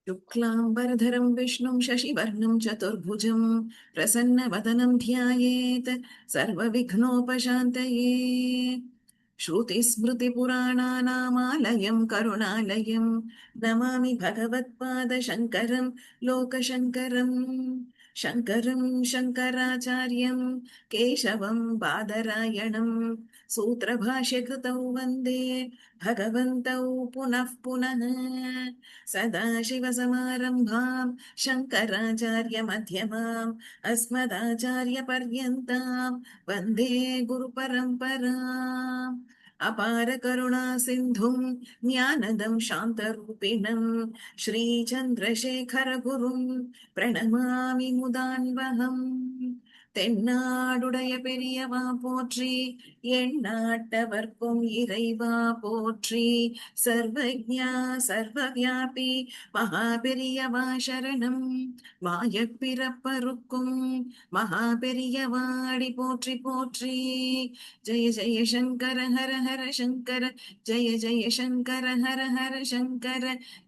शुक्लाम्बरधरं विष्णुं शशिवर्णं चतुर्भुजं प्रसन्नवदनं ध्यायेत् सर्वविघ्नोपशान्तये। श्रुतिस्मृतिपुराणानामालयं करुणालयं नमामि भगवत्पादशङ्करं लोकशङ्करम्। शङ्करं शङ्कराचार्यं केशवं बादरायणं सूत्रभाष्यकृतौ वन्दे भगवन्तौ पुनः पुनः। सदाशिवसमारम्भां शङ्कराचार्यमध्यमाम् अस्मदाचार्यपर्यन्तां वन्दे गुरुपरम्पराम्। अपार करुणा सिन्धुं ज्ञानदं शान्तरूपिणं श्रीचन्द्रशेखर गुरुं प्रणमामि मुदान्वहम्। தென்னாடுடைய பெரியவா போற்றி, எந்நாட்டவர்க்கும் இறைவா போற்றி, சர்வஜ்ஞா சர்வவியாபி மகாபெரியவா சரணம், மாயப்பிறப்பருக்கும் மகாபெரியவாடி போற்றி போற்றி. ஜெய ஜெய சங்கர ஹர ஹர சங்கர, ஜெய ஜெய சங்கர ஹர ஹர சங்கர,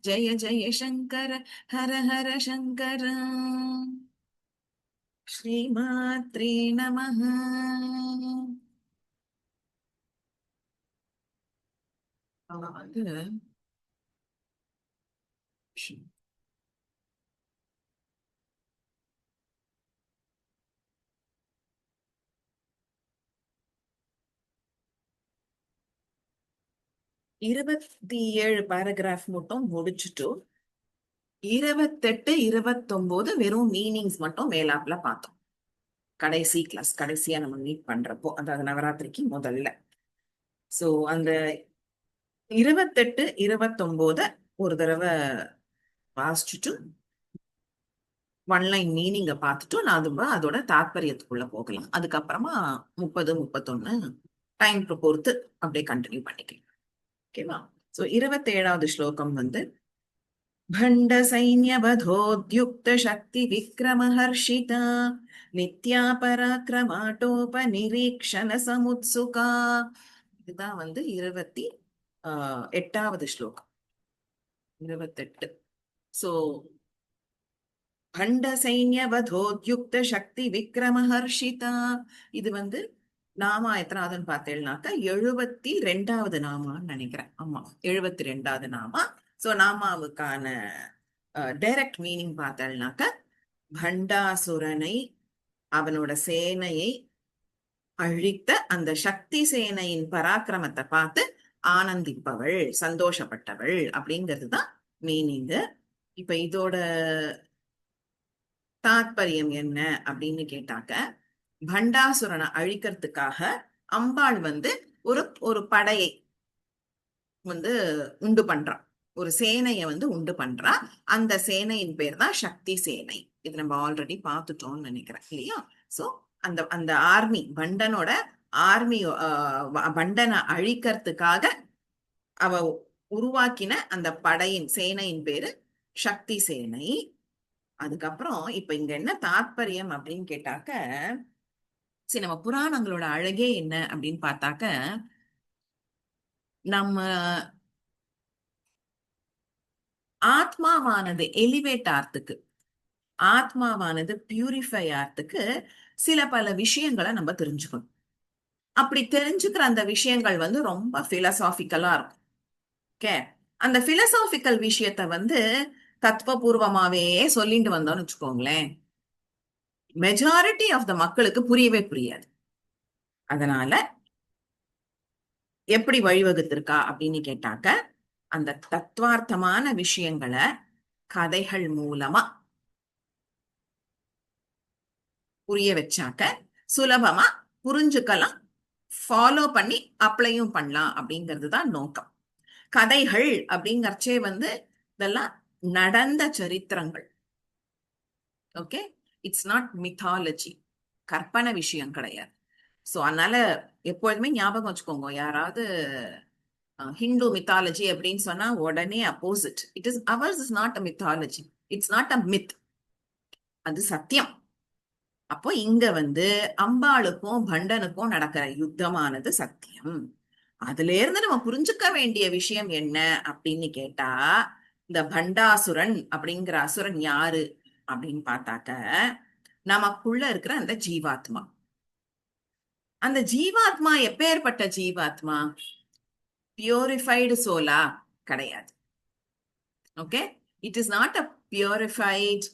ஜெய ஜெய சங்கர ஹர ஹர சங்கர. ஸ்ரீமாத்ரே நமஹ. வந்து 27 பேராகிராஃப் மட்டும் முடிச்சுட்டு 28, 29 வெறும் மீனிங்ஸ் மட்டும் மேலாப்ல பார்த்தோம். கடைசி கிளாஸ், கடைசியா நம்ம மீட் பண்றப்போ, அதாவது நவராத்திரிக்கு முதல்ல. சோ அந்த 28, 29 ஒரு தடவை வாசிச்சுட்டு ஒன்லைன் மீனிங்க பார்த்துட்டு நான் அதோட தாற்பயத்துக்குள்ள போகலாம். அதுக்கப்புறமா 30, 31 டைம் பொறுத்து அப்படியே கண்டினியூ பண்ணிக்கலாம். ஓகேவா? சோ 27வது ஸ்லோகம் வந்து भण्ड सैन्यवधोद्युक्त शक्ति विक्रमहर्षिता नित्या पराक्रमाटोपनिरीक्षण समुत्सुका. இதுதான் வந்து 28வது ஸ்லோகம். 28. சோ பண்ட சைன்யவதோத்யுக்த சக்தி விக்ரமஹர்ஷிதா, இது வந்து நாமா எத்தனாவதுன்னு பார்த்தேன்னாக்க 72வது நாமான்னு நினைக்கிறேன். ஆமா, 72வது நாமா. சோ நாமாவுக்கான டைரக்ட் மீனிங் பார்த்தேன்னாக்க பண்டாசுரனை, அவனோட சேனையை அழித்த அந்த சக்தி சேனையின் பராக்கிரமத்தை பார்த்து ஆனந்திப்பவள், சந்தோஷப்பட்டவள் அப்படிங்கிறது தான் மீனிங். இப்ப இதோட தாத்பரியம் என்ன அப்படின்னு கேட்டாக்க, பண்டாசுரனை அழிக்கிறதுக்காக அம்பாள் வந்து ஒரு படையை வந்து உண்டு பண்றான், ஒரு சேனையை வந்து உண்டு பண்றா. அந்த சேனையின் பேர் தான் சக்தி சேனை. இது நம்ம ஆல்ரெடி பார்த்துட்டோம்னு நினைக்கிறேன் இல்லையா? சோ அந்த அந்த ஆர்மி, பண்டனோட ஆர்மி, பண்டனை அழிக்கிறதுக்காக அவ உருவாக்கின அந்த படையின் சேனையின் பேரு சக்தி சேனை. அதுக்கப்புறம் இப்ப இங்க என்ன தாற்பயம் அப்படின்னு கேட்டாக்க, சரி, நம்ம புராணங்களோட அழகே என்ன அப்படின்னு பார்த்தாக்க, நம்ம ஆத்மாவானது எலிவேட் ஆறதுக்கு, ஆத்மாவானது பியூரிஃபை ஆறதுக்கு சில பல விஷயங்களை நம்ம தெரிஞ்சுக்கணும். அப்படி தெரிஞ்சுக்கிற அந்த விஷயங்கள் வந்து ரொம்ப பிலசாபிக்கலா இருக்கும். ஓகே, அந்த பிலசாபிக்கல் விஷயத்த வந்து தத்துவபூர்வமாவே சொல்லிட்டு வந்தோம்னு வச்சுக்கோங்களேன், மெஜாரிட்டி ஆஃப் த மக்களுக்கு புரியவே புரியாது. அதனால எப்படி வழிவகுத்திருக்கா அப்படின்னு கேட்டாக்க, அந்த தத்துவார்த்தமான விஷயங்களை கதைகள் மூலமா புரிய வச்சாக்க சுலபமா புரிஞ்சுக்கலாம், ஃபாலோ பண்ணி அப்ளையும் பண்ணலாம் அப்படிங்கிறது தான் நோக்கம். கதைகள் அப்படிங்கறச்சே வந்து இதெல்லாம் நடந்த சரித்திரங்கள். ஓகே, இட்ஸ் நாட் மித்தாலஜி, கற்பனை விஷயம் கிடையாது. சோ அதனால எப்பொழுதுமே ஞாபகம் வச்சுக்கோங்க, யாராவது ஹிந்து மித்தாலஜி அப்படின்னு சொன்னா உடனே opposite. It is hours is not a mythology, it's not a myth, அது சத்தியம். அப்போ இங்க வந்து அம்பாளுக்கும் பண்டனுக்கும் நடக்கிற யுத்தமானது சத்தியம். அதுல இருந்து நம்ம புரிஞ்சுக்க வேண்டிய விஷயம் என்ன அப்படின்னு கேட்டா, இந்த பண்டாசுரன் அப்படிங்கிற அசுரன் யாரு அப்படின்னு பார்த்தாக்க நமக்குள்ள இருக்கிற அந்த ஜீவாத்மா. அந்த ஜீவாத்மா எப்பேற்பட்ட ஜீவாத்மா? பியூரிஃபைடு சோலா? கிடையாது. Okay, it is not a purified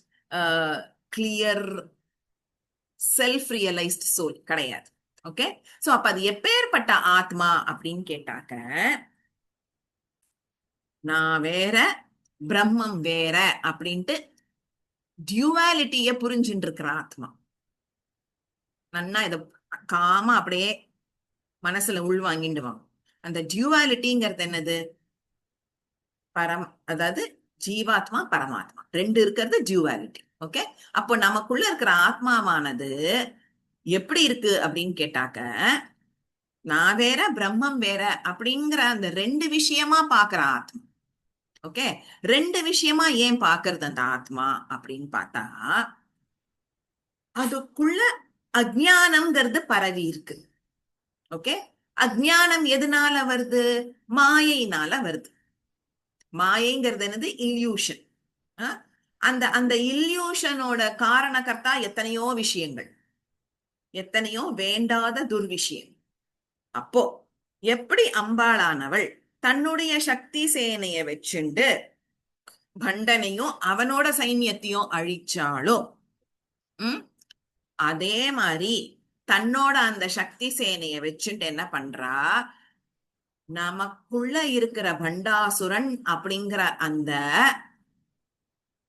clear self realised soul, கிடையாது. ஓகே, சோ அப்ப அது எப்பேற்பட்ட ஆத்மா அப்படின்னு கேட்டாக்க, நான் வேற பிரம்மம் வேற அப்படின்ட்டு டியூவாலிட்டிய புரிஞ்சுட்டு இருக்கிற ஆத்மா. நன்னா இத காம அப்படியே மனசுல உள்வாங்கிடுவாங்க. அந்த டியூவாலிட்டிங்கிறது என்னது? அதாவது ஜீவாத்மா பரமாத்மா ரெண்டு இருக்கிறது டியூவாலிட்டி. ஓகே, அப்போ நமக்குள்ள இருக்கிற ஆத்மாவானது எப்படி இருக்கு அப்படின்னு கேட்டாக்க, நான் வேற பிரம்மம் வேற அப்படிங்கிற அந்த ரெண்டு விஷயமா பாக்குற ஆத்மா. ஓகே, ரெண்டு விஷயமா ஏன் பாக்குறது அந்த ஆத்மா அப்படின்னு பார்த்தா, அதுக்குள்ள அஜ்ஞானம்ங்கிறது பரவி இருக்கு. ஓகே, அஜ்ஞானம் எதனால வருது? மாயையினால வருது. மாயைங்கிறது என்னது? இல்யூஷன். அந்த அந்த இல்யூஷனோட காரணகர்த்தா எத்தனையோ விஷயங்கள், எத்தனையோ வேண்டாத துர்விஷயம். அப்போ எப்படி அம்பாளானவள் தன்னுடைய சக்தி சேனைய வச்சுண்டு பண்டனையும் அவனோட சைன்யத்தையும் அழிச்சாளோ, அதே மாதிரி தன்னோட அந்த சக்தி சேனைய வச்சுட்டு என்ன பண்றா, நமக்குள்ள இருக்கிற பண்டாசுரன் அப்படிங்கிற அந்த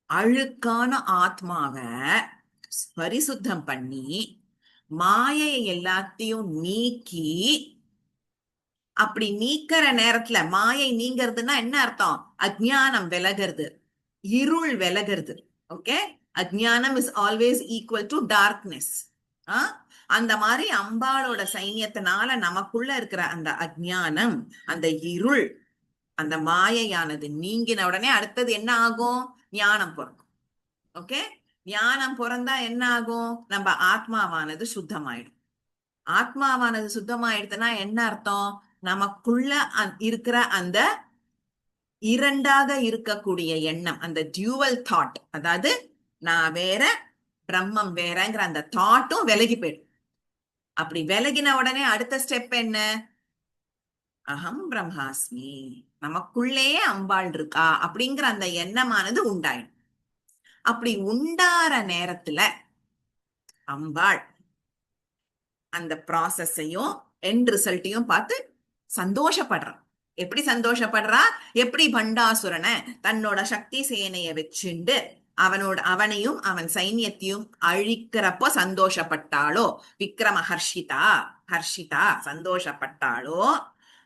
அழுக்கான ஆத்மாவை பரிசுத்தம் பண்ணி மாயை எல்லாத்தையும் நீக்கி, அப்படி நீக்கிற நேரத்துல மாயை நீங்கிறதுனா என்ன அர்த்தம்? அஜ்ஞானம் விலகிறது, இருள் விலகிறது. ஓகே, அஜ்ஞானம் is always equal to darkness. அந்த மாதிரி அம்பாளோட சைன்யத்தினால நமக்குள்ள இருக்கிற அந்த அஜ்ஞானம், அந்த இருள், அந்த மாயையானது நீங்கின உடனே அடுத்தது என்ன ஆகும்? ஞானம் பிறக்கும். ஓகே, ஞானம் பிறந்தா என்ன ஆகும்? நம்ம ஆத்மாவானது சுத்தமாயிடும். ஆத்மாவானது சுத்தமாயிடுதுன்னா என்ன அர்த்தம்? நமக்குள்ள இருக்கிற அந்த இரண்டாக இருக்கக்கூடிய எண்ணம், அந்த டியூவல் தாட், அதாவது நான் வேற பிரம்மம் வேறங்கிற அந்த தாட்டும் விலகி போயிடும். அப்படி விலகின உடனே அடுத்த ஸ்டெப் என்ன? அகம் பிரம்மாஸ்மி, நமக்குள்ளேயே அம்பாள் இருக்கா அப்படிங்கிற அந்த எண்ணமானது உண்டாயிடும். அப்படி உண்டார நேரத்துல அம்பாள் அந்த ப்ராசஸையும் எண்ட் ரிசல்ட்டையும் பார்த்து சந்தோஷப்படுறான். எப்படி சந்தோஷப்படுறா? எப்படி பண்டாசுரனை தன்னோட சக்தி சேனைய வச்சுண்டு அவனையும் அவன் சைன்யத்தையும் அழிக்கிறப்போ சந்தோஷப்பட்டாளோ, விக்ரம ஹர்ஷிதா சந்தோஷப்பட்டாளோ,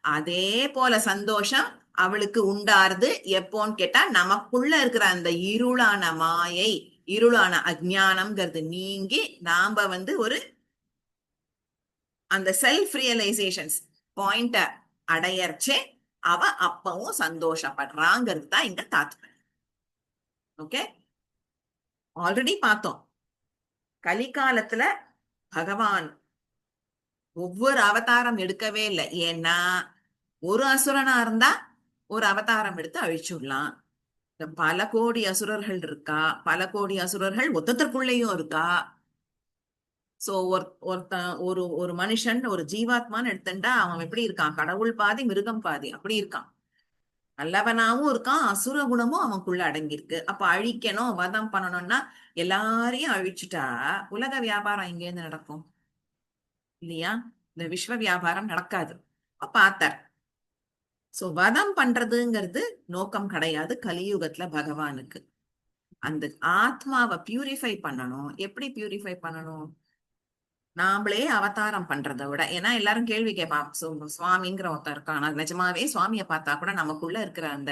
அதே போல சந்தோஷம் அவளுக்கு உண்டாருது. எப்போன்னு கேட்டா, நமக்குள்ள இருக்கிற அந்த இருளான மாயை, இருளான அஜ்ஞானம்ங்கிறது நீங்கி நாம ஒரு அந்த செல்ஃப் ரியலைசேஷன்ஸ் பாயிண்ட அடையறச்சே அவ அப்பவும் சந்தோஷப்படுறாங்கிறது தான் இங்க தாத்பரியம். ஓகே, ஆல்ரெடி பார்த்தோம், கலிகாலத்துல பகவான் ஒவ்வொரு அவதாரம் எடுக்கவே இல்லை. ஏன்னா ஒரு அசுரனா இருந்தா ஒரு அவதாரம் எடுத்து அழிச்சுடலாம். பல கோடி அசுரர்கள் இருக்கா, பல கோடி அசுரர்கள் மொத்தத்திற்குள்ளேயும் இருக்கா. சோ ஒரு ஒரு மனுஷன், ஒரு ஜீவாத்மான்னு எடுத்துட்டா அவன் எப்படி இருக்கான்? கடவுள் பாதி மிருகம் பாதி அப்படி இருக்கான். நல்லவனாவும் இருக்கான், அசுர குணமும் அவனுக்குள்ள அடங்கியிருக்கு. அப்ப அழிக்கணும், வதம் பண்ணணும்னா எல்லாரையும் அழிச்சுட்டா உலக வியாபாரம் எங்கேருந்து நடக்கும்? இல்லையா? இந்த விஸ்வ வியாபாரம் நடக்காது. பார்த்தார். சோ வதம் பண்றதுங்கிறது நோக்கம் கிடையாது கலியுகத்துல பகவானுக்கு. அந்த ஆத்மாவை பியூரிஃபை பண்ணணும். எப்படி பியூரிஃபை பண்ணணும்? நாமளே அவதாரம் பண்றதை விட, ஏன்னா எல்லாரும் கேள்வி கேட்பா, சுவாமிங்கிற ஒருத்தர் இருக்கான், நிஜமாவே சுவாமியை பார்த்தா கூட நமக்குள்ள இருக்கிற அந்த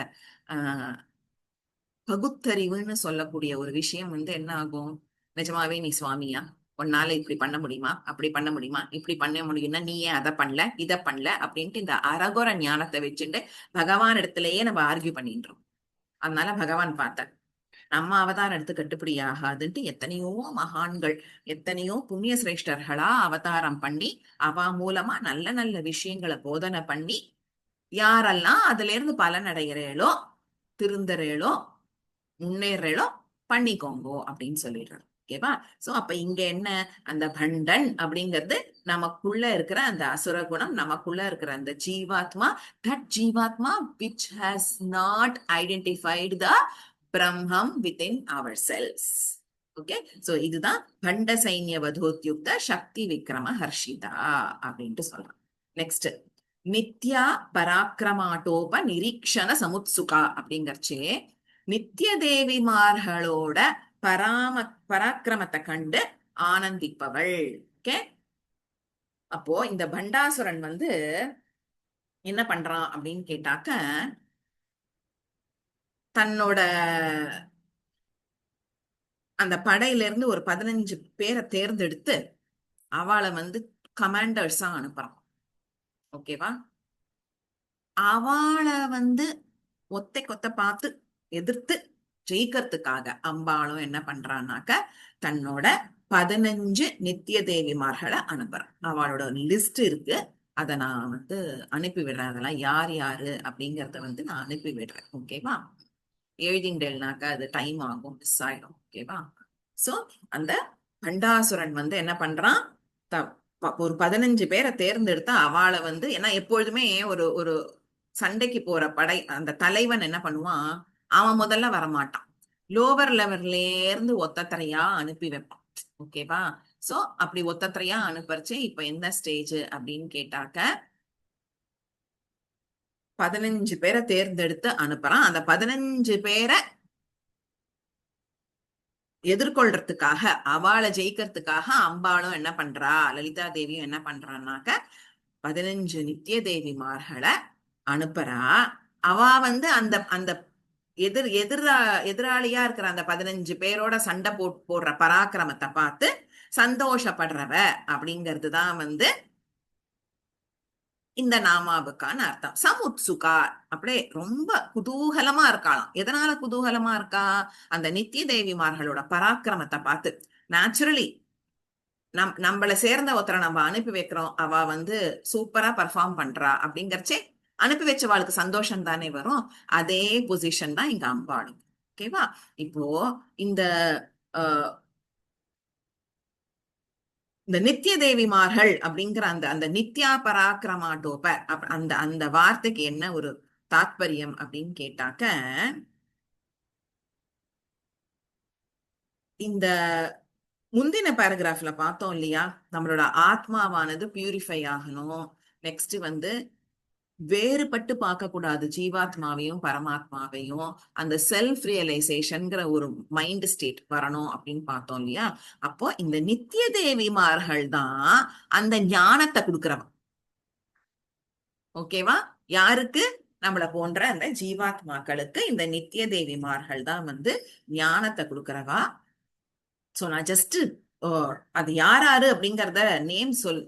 பகுத்தறிவுன்னு சொல்லக்கூடிய ஒரு விஷயம் என்ன ஆகும்? நிஜமாவே நீ சுவாமியா? உன்னால இப்படி பண்ண முடியுமா, அப்படி பண்ண முடியுமா, இப்படி பண்ண முடியும்னா நீ ஏன் அதை பண்ணல, இதை பண்ணல அப்படின்ட்டு இந்த அரகுர ஞானத்தை வச்சுட்டு பகவான் இடத்துலயே நம்ம ஆர்கியூ பண்ணின்றோம். அதனால பகவான் பார்த்தார், நம்ம அவதாரம் எடுத்து கட்டுப்படி ஆகாதுன்ட்டு எத்தனையோ மகான்கள், எத்தனையோ புண்ணிய சிரேஷ்டர்களா அவதாரம் பண்ணி அவ மூலமா நல்ல நல்ல விஷயங்களை போதனை பண்ணி யாரெல்லாம் அதுல இருந்து பலன் அடைகிறீங்களோ திருந்தரேளோ முன்னேறேளோ பண்ணிக்கோங்கோ அப்படின்னு சொல்லிடுறாரு. ஓகேவா? சோ அப்ப இங்க என்ன, அந்த பண்டன் அப்படிங்கிறது நமக்குள்ள இருக்கிற அந்த அசுர குணம், நமக்குள்ள இருக்கிற அந்த ஜீவாத்மா, தட் ஜீவாத்மா விச் ஹாஸ் நாட் ஐடென்டிஃபைடு த பிரம்மம் வித்தின் அவர் செல்ஸ். ஓகே, சோ இதுதான் பண்ட சைன்ய வதோத்யுக்த சக்தி விக்ரம ஹர்ஷிதா அப்படின்ட்டு சொல்றான். நெக்ஸ்ட், நித்யா பராக்கிரமாட்டோப நிரீக்ஷண சமுத்சுகா அப்படிங்கறச்சே நித்திய தேவிமார்களோட பராக்கிரமத்தை கண்டு ஆனந்திப்பவள். ஓகே, அப்போ இந்த பண்டாசுரன் வந்து என்ன பண்றான் அப்படின்னு கேட்டாக்க, தன்னோட அந்த படையில இருந்து ஒரு 15 பேரை தேர்ந்தெடுத்து அவளை வந்து கமாண்டர்ஸா அனுப்புறான். ஓகேவா? அவளை வந்து ஒத்தை கொத்த பார்த்து எதிர்த்து ஜெயிக்கிறதுக்காக அம்பாளும் என்ன பண்றான்னாக்க தன்னோட 15 நித்திய தேவிமார்களை அனுப்புறான். அவளோட லிஸ்ட் இருக்கு, அதை நான் வந்து அனுப்பி விடுறேன். அதெல்லாம் யார் யாரு அப்படிங்கறத வந்து நான் அனுப்பி விடுறேன். ஓகேவா? எழுதிண்டேல்னாக்கா அது டைம் ஆகும், மிஸ் ஆயிடும். ஓகேவா? சோ அந்த பண்டாசுரன் வந்து என்ன பண்றான், ஒரு 15 பேரை தேர்ந்தெடுத்தா அவளை வந்து, ஏன்னா எப்பொழுதுமே ஒரு ஒரு சண்டைக்கு போற படை அந்த தலைவன் என்ன பண்ணுவான், அவன் முதல்ல வரமாட்டான், லோவர் லெவல்ல இருந்து ஒத்தத்தரையா அனுப்பி வைப்பான். ஓகேவா? சோ அப்படி ஒத்தத்தரையா அனுப்பறிச்சு இப்ப என்ன ஸ்டேஜ் அப்படின்னு கேட்டாக்க, 15 பேரை தேர்ந்தெடுத்து அனுப்புறான். அந்த 15 பேரை எதிர்கொள்றதுக்காக, அவளை ஜெயிக்கிறதுக்காக அம்பாளும் என்ன பண்றா, லலிதா தேவியும் என்ன பண்றான்னாக்க 15 நித்திய தேவிமார்களை அனுப்புறா. அவ வந்து அந்த அந்த எதிராளியா இருக்கிற அந்த 15 பேரோட சண்டை போடுற பராக்கிரமத்தை பார்த்து சந்தோஷப்படுறவ அப்படிங்கிறதுதான் வந்து இந்த நாமாவுக்கான அர்த்தம். சமுத்சுகா, அப்படியே ரொம்ப குதூகலமா இருக்காளாம். எதனால குதூகலமா இருக்கா, அந்த நித்திய தேவிமார்களோட பராக்கிரமத்தை பார்த்து. நேச்சுரலி நம்மள சேர்ந்த ஒருத்தரை நம்ம அனுப்பி வைக்கிறோம், அவ வந்து சூப்பரா பர்ஃபார்ம் பண்றா அப்படிங்கறச்சே அனுப்பி வச்சவாளுக்கு சந்தோஷம் தானே வரும். அதே பொசிஷன் தான் இங்க அம்பாளும். ஓகேவா? இப்போ இந்த இந்த நித்திய தேவிமார்கள் அப்படிங்கிற அந்த அந்த நித்யா பராக்கிரமாட்டோப அந்த அந்த வார்த்தைக்கு என்ன ஒரு தாத்பரியம் அப்படின்னு கேட்டாக்க, இந்த முந்தின பேராகிராஃப்ல பார்த்தோம் இல்லையா, நம்மளோட ஆத்மாவானது பியூரிஃபை ஆகணும். நெக்ஸ்ட் வந்து வேறுபட்டு பார்க்க கூடாது ஜீவாத்மாவையும் பரமாத்மாவையும், அந்த செல்ஃப் ரியலைசேஷன்ங்கிற ஒரு மைண்ட் ஸ்டேட் வரணும் அப்படின்னு பார்த்தோம் இல்லையா. அப்போ இந்த நித்திய தேவிமார்கள் தான் அந்த ஞானத்தை கொடுக்கறவன். ஓகேவா? யாருக்கு? நம்மளை போன்ற அந்த ஜீவாத்மாக்களுக்கு இந்த நித்திய தேவிமார்கள் தான் வந்து ஞானத்தை கொடுக்கறவா. சோ நான் ஜஸ்ட் அது யாராரு அப்படிங்கறத நேம் சொல்,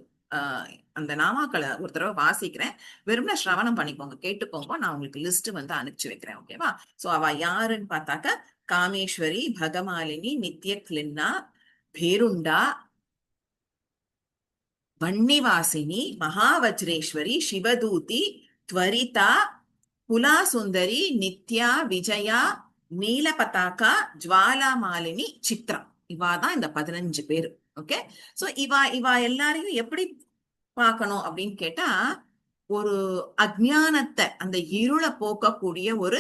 அந்த நாமாக்களை ஒரு தடவை வாசிக்கிறேன், வெறும்னா சிரவணம் பண்ணிக்கோங்க, கேட்டுக்கோங்க. நான் உங்களுக்கு லிஸ்ட் வந்து அனுப்பிச்சு வைக்கிறேன். ஓகேவா? சோ அவ யாருன்னு பார்த்தாக்க, காமேஸ்வரி, பகமாலினி, நித்ய கிளின்னா, பேருண்டா, வன்னிவாசினி, மகாவஜ்ரேஸ்வரி, சிவதூதி, துவரிதா, புலாசுந்தரி, நித்யா, விஜயா, நீல பதாக்கா, ஜுவாலா மாலினி, சித்ரா. இவாதான் இந்த 15 பேரு. ஓகே, சோ இவா எல்லாரையும் எப்படி பார்க்கணும் அப்படின்னு கேட்டா, ஒரு அஜ்ஞானத்தை, அந்த இருளை போக்கக்கூடிய ஒரு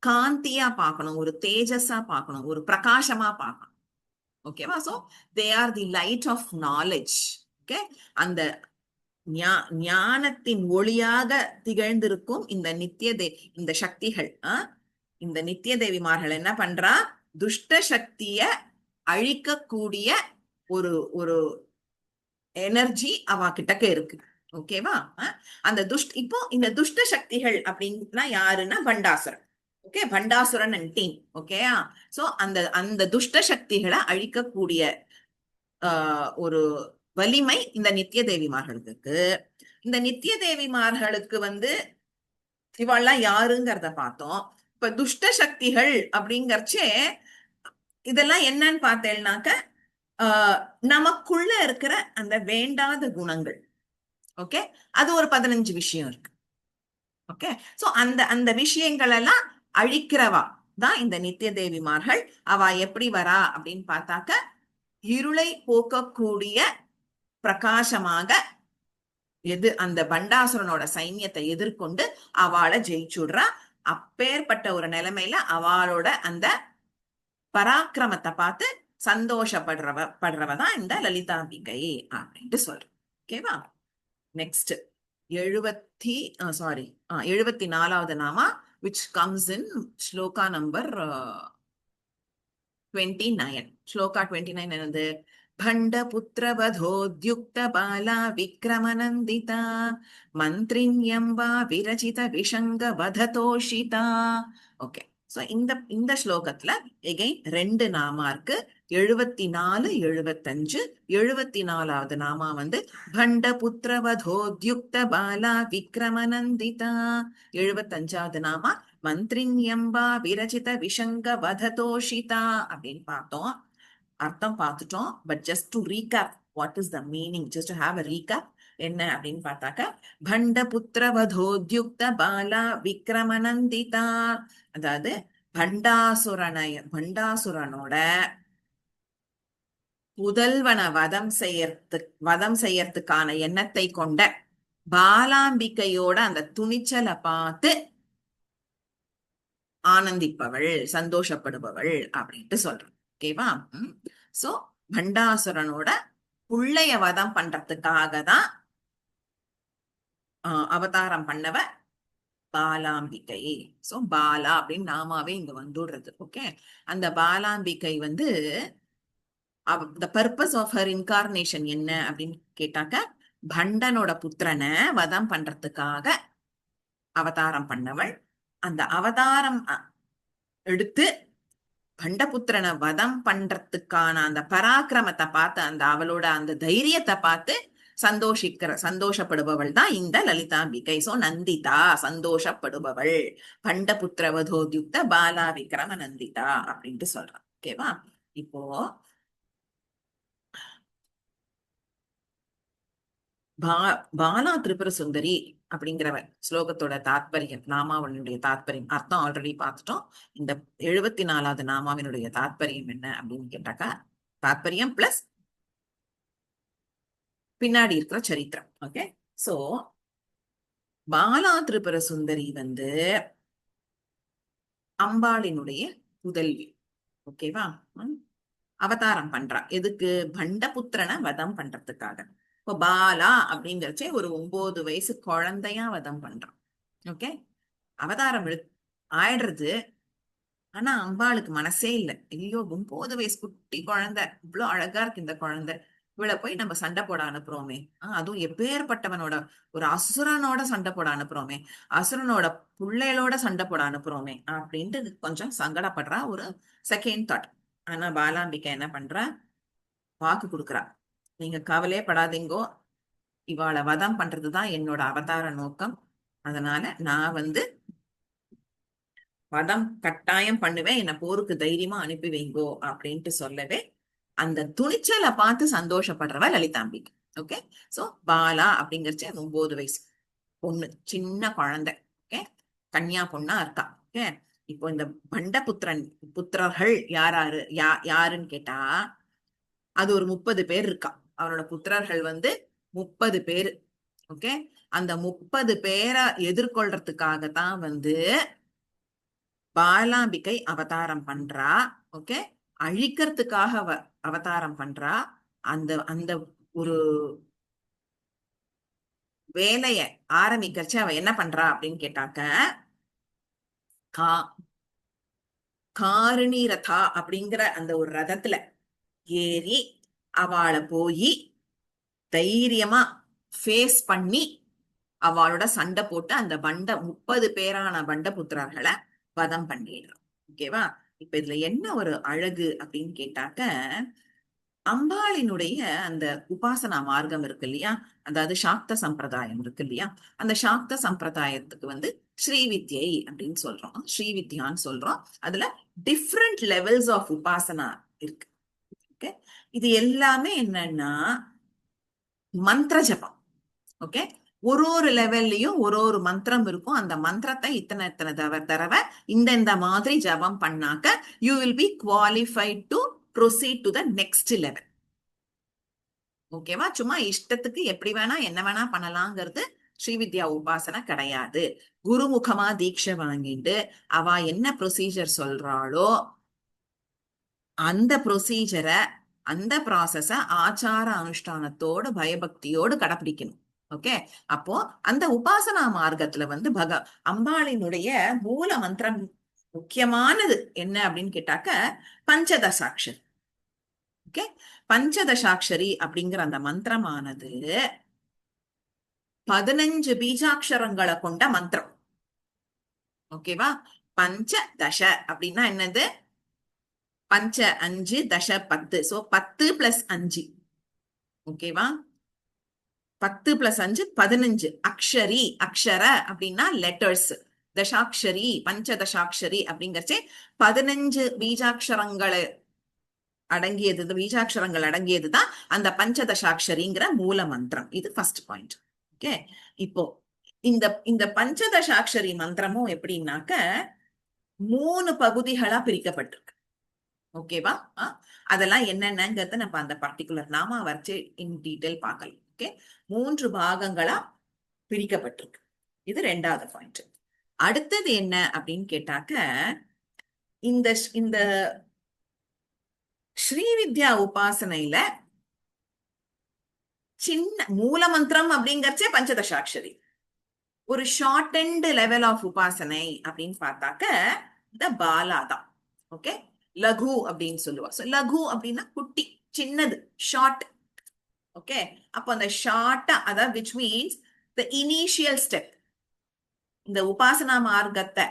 காந்தியா பார்க்கணும், ஒரு தேஜஸா பார்க்கணும், ஒரு பிரகாசமா பார்க்கணும். ஓகேவா? So they are the light of knowledge. Okay, அந்த ஞானத்தின் ஒளியாக திகழ்ந்திருக்கும் இந்த இந்த சக்திகள், இந்த நித்திய தேவிமார்கள் என்ன பண்றா, துஷ்ட சக்திய அழிக்கக்கூடிய ஒரு ஒரு எனர்ஜி அவ கிட்டக்க இருக்கு. ஓகேவா? அந்த இப்போ இந்த துஷ்ட சக்திகள் அப்படின்னா யாருன்னா Bhandasura. Okay, Bhandasura and team. ஓகேயா? சோ அந்த அந்த துஷ்ட சக்திகளை அழிக்கக்கூடிய ஒரு வலிமை இந்த நித்திய தேவிமார்களுக்கு. இந்த நித்திய தேவிமார்களுக்கு வந்து இவாள்லாம் யாருங்கிறத பார்த்தோம். இப்ப துஷ்ட சக்திகள் அப்படிங்கறச்சே இதெல்லாம் என்னன்னு பார்த்தேன்னாக்க, நமக்குள்ள இருக்கிற அந்த வேண்டாத குணங்கள். ஓகே, அது ஒரு 15 விஷயம் இருக்கு. ஓகே, சோ அந்த அந்த விஷயங்கள் எல்லாம் அழிக்கிறவா தான் இந்த நித்திய தேவிமார்கள். அவ எப்படி வரா அப்படின்னு பார்த்தாக்க இருளை போக்கக்கூடிய பிரகாசமாக அந்த பண்டாசுரனோட சைன்யத்தை எதிர்கொண்டு அவளை ஜெயிச்சுடுறா. அப்பேற்பட்ட ஒரு நிலைமையில அவளோட அந்த பராக்கிரமத்தை பார்த்து படுறவதான் இந்த லலிதாம்பிகை அப்படின்ட்டு சொல்றேன். ஓகேவா? நெக்ஸ்ட் 74வது நாமா which comes in shloka number 29. Shloka 29 என்னது? भण्डपुत्रवधोद्युक्त बाला विक्रमनन्दिता मन्त्रिण्यम्बा विरचित विशङ्ग वधतोषिता. ஓகே, சோ இந்த ஸ்லோகத்துல எகைன் 2 நாமா இருக்கு. 74, 75. 74வது நாமா வந்து भण्डपुत्रवधोद्युक्त बाला विक्रमनन्दिता. 75வது நாமா மந்திரிண்யம்பா விரச்சித விஷங்க வததோஷிதா அப்படின்னு பார்த்தோம். அர்த்தம் பார்த்துட்டோம். But just to recap, what is the meaning, just to have a recap. என்ன அப்படின்னு பார்த்தாக்க, பண்டபுத்திரவதோத்யுக்த பாலா விக்ரமநந்திதா, அதாவது பண்டாசுரனோட புதல்வன வதம் செய்யறதுக்கான எண்ணத்தை கொண்ட பாலாம்பிகையோட அந்த துணிச்சலை பார்த்து ஆனந்திப்பவள், சந்தோஷப்படுபவள் அப்படின்ட்டு சொல்றோம். ஓகேவா? சோ பண்டாசுரனோட புள்ளைய வதம் பண்றதுக்காக தான் அவதாரம் பண்ணவ பாலாம்பிகை. சோ பாலா அப்படின்னு நாமாவே இங்க வந்துடுறது. ஓகே, அந்த பாலாம்பிகை வந்து the purpose of her incarnation என்ன அப்படின்னு கேட்டாக்க, பண்டனோட புத்திரனை வதம் பண்றதுக்காக அவதாரம் பண்ணவள். அந்த அவதாரம் எடுத்து பண்டபுத்திரனை வதம் பண்றதுக்கான அந்த பராக்கிரமத்தை பார்த்து, அந்த அவளோட அந்த தைரியத்தை பார்த்து சந்தோஷப்படுபவள் தான் இந்த லலிதாம்பிகை. சோ நந்திதா, சந்தோஷப்படுபவள். பண்டபுத்திரவதோத்யுக்த பாலா விக்ரம நந்திதா அப்படின்ட்டு சொல்றான். ஓகேவா? இப்போ பாலா திரிபுர சுந்தரி அப்படிங்கிற ஸ்லோகத்தோட தாத்பரியம், நாமாவனுடைய தாத்பரியம், அர்த்தம் ஆல்ரெடி பார்த்துட்டோம். இந்த 74வது நாமாவினுடைய தாத்பரியம் என்ன அப்படின்னு கேட்டாக்கா, தாத்பரியம் பிளஸ் பின்னாடி இருக்கிற சரித்திரம். ஓகே, சோ பாலா திரிபுர சுந்தரி வந்து அம்பாளினுடைய புதல்வி. ஓகேவா? அவதாரம் பண்றா. எதுக்கு? பண்டபுத்திரனை வதம் பண்றதுக்காக. இப்போ பாலா அப்படிங்கிறச்சே ஒரு 9 வயசு குழந்தையா வதம் பண்றான். ஓகே, அவதாரம் ஆயிடுறது. ஆனா அம்பாளுக்கு மனசே இல்லை. ஐயோ, 9 வயசு குட்டி குழந்தை, இவ்வளவு அழகா இருக்கு இந்த குழந்தை, இவளை போய் நம்ம சண்டை போட அனுப்புறோமே, அதுவும் எப்பேற்பட்டவனோட, ஒரு அசுரனோட சண்டை போட அனுப்புறோமே, அசுரனோட பிள்ளைகளோட சண்டை போட அனுப்புறோமே அப்படின்ட்டு கொஞ்சம் சங்கடப்படுறா. ஒரு செகண்ட் தாட். ஆனா பாலாம்பிகை என்ன பண்றா? வாக்கு கொடுக்குறா. நீங்க கவலையே படாதீங்கோ, இவாளை வதம் பண்றதுதான் என்னோட அவதார நோக்கம். அதனால நான் வந்து வதம் கட்டாயம் பண்ணுவேன், என்ன போருக்கு தைரியமா அனுப்பி வைங்கோ அப்படின்ட்டு சொல்லவே அந்த துணிச்சலை பார்த்து சந்தோஷப்படுறவ லலிதாம்பிகை. ஓகே, சோ பாலா அப்படிங்கிறச்சு 9 வயசு பொண்ணு, சின்ன குழந்தை. ஓகே, கன்னியா பொண்ணா இருக்கா. ஓகே, இப்போ இந்த புத்திரர்கள் யாருன்னு கேட்டா, அது ஒரு 30 பேர் இருக்கா. அவனோட புத்திரர்கள் வந்து 30 பேரு. ஓகே, அந்த 30 பேரை எதிர்கொள்றதுக்காகத்தான் வந்து பாலாம்பிகை அவதாரம் பண்றா. ஓகே, அழிக்கிறதுக்காக அவதாரம் பண்றா. அந்த அந்த ஒரு வேலைய ஆரம்பிக்கிறச்சு அவ என்ன பண்றா அப்படின்னு கேட்டாக்க, காரணி ரதா அப்படிங்கிற அந்த ஒரு ரதத்துல ஏறி அவளை போய் தைரியமா ஃபேஸ் பண்ணி அவளோட சண்டை போட்டு அந்த 30 பேரான பண்டபுத்திரர்களை வதம் பண்ணிடுறான். ஓகேவா? இப்ப இதுல என்ன ஒரு அழகு அப்படின்னு கேட்டாக்க, அம்பாளினுடைய அந்த உபாசனா மார்க்கம் இருக்கு இல்லையா, அதாவது சாக்த சம்பிரதாயம் இருக்கு இல்லையா, அந்த சாக்த சம்பிரதாயத்துக்கு வந்து ஸ்ரீவித்யை அப்படின்னு சொல்றோம், ஸ்ரீவித்யான்னு சொல்றோம். அதுல டிஃப்ரெண்ட் லெவல்ஸ் ஆஃப் உபாசனா இருக்கு. ஓகே, இது எல்லாமே என்னன்னா மந்திர ஜபம். ஓகே, ஒரு லெவல்லயும் ஒரு மந்திரம் இருக்கும். அந்த மந்திரத்தை இத்தனை தடவை இந்த மாதிரி ஜபம் பண்ணாக்க you will be qualified to proceed to the next level. ஓகேவா? சும்மா இஷ்டத்துக்கு எப்படி வேணா என்ன வேணா பண்ணலாங்கிறது ஸ்ரீவித்யா உபாசனை கிடையாது. குருமுகமா தீட்சை வாங்கிட்டு அவ என்ன ப்ரொசீஜர் சொல்றாளோ அந்த ப்ரொசீஜரை, அந்த ப்ராசஸ ஆச்சார அனுஷ்டானத்தோட பயபக்தியோடு கடைபிடிக்கணும். ஓகே, அப்போ அந்த உபாசனா மார்க்கத்துல வந்து அம்பாளினுடைய மூல மந்திரம் முக்கியமானது என்ன அப்படின்னு கேட்டாக்க பஞ்சதசாட்சரி. ஓகே, பஞ்சதசாட்சரி அப்படிங்கிற அந்த மந்திரமானது 15 பீஜாட்சரங்களை கொண்ட மந்திரம். ஓகேவா? பஞ்சதச அப்படின்னா என்னது? பஞ்ச 5, தச 10. சோ 10 + 5. ஓகேவா? 10 + 5 15. அக்ஷரி, அக்ஷர அப்படின்னா லெட்டர்ஸ். தசாட்சரி, பஞ்சதசாட்சரி அப்படிங்கறச்சே 15 பீஜாட்சரங்களை அடங்கியது, பீஜாட்சரங்கள் அடங்கியதுதான் அந்த பஞ்சதசாட்சரிங்கிற மூல மந்திரம். இது ஃபர்ஸ்ட் பாயிண்ட். ஓகே, இப்போ இந்த இந்த பஞ்சதசாட்சரி மந்திரமும் எப்படின்னாக்க 3 பகுதிகளா பிரிக்கப்பட்டிருக்கு. ஓகேவா? அதெல்லாம் என்னென்னங்கிறத நம்ம அந்த பர்டிகுலர் நாம வச்சு இன் டீடைல் பார்க்கலாம். ஓகே, 3 பாகங்களா பிரிக்கப்பட்டிருக்கு. இது 2வது பாயிண்ட். அடுத்தது என்ன அப்படின்னு கேட்டாக்க இந்த இந்த ஸ்ரீவித்யா உபாசனையில சின்ன மூல மந்திரம் அப்படிங்கறச்சே பஞ்சதசாட்சரி. ஒரு ஷார்ட் அண்ட் லெவல் ஆஃப் உபாசனை அப்படின்னு பார்த்தாக்க இந்த பாலா தான். ஓகே, லகு அப்படின்னு சொல்லுவா. லகு அப்படின்னா குட்டி, சின்னது, ஷார்ட். ஓகே, அப்போ அந்த ஷார்ட்டா, அதாவது which means the initial step. இந்த உபாசனா மார்க்கத்தை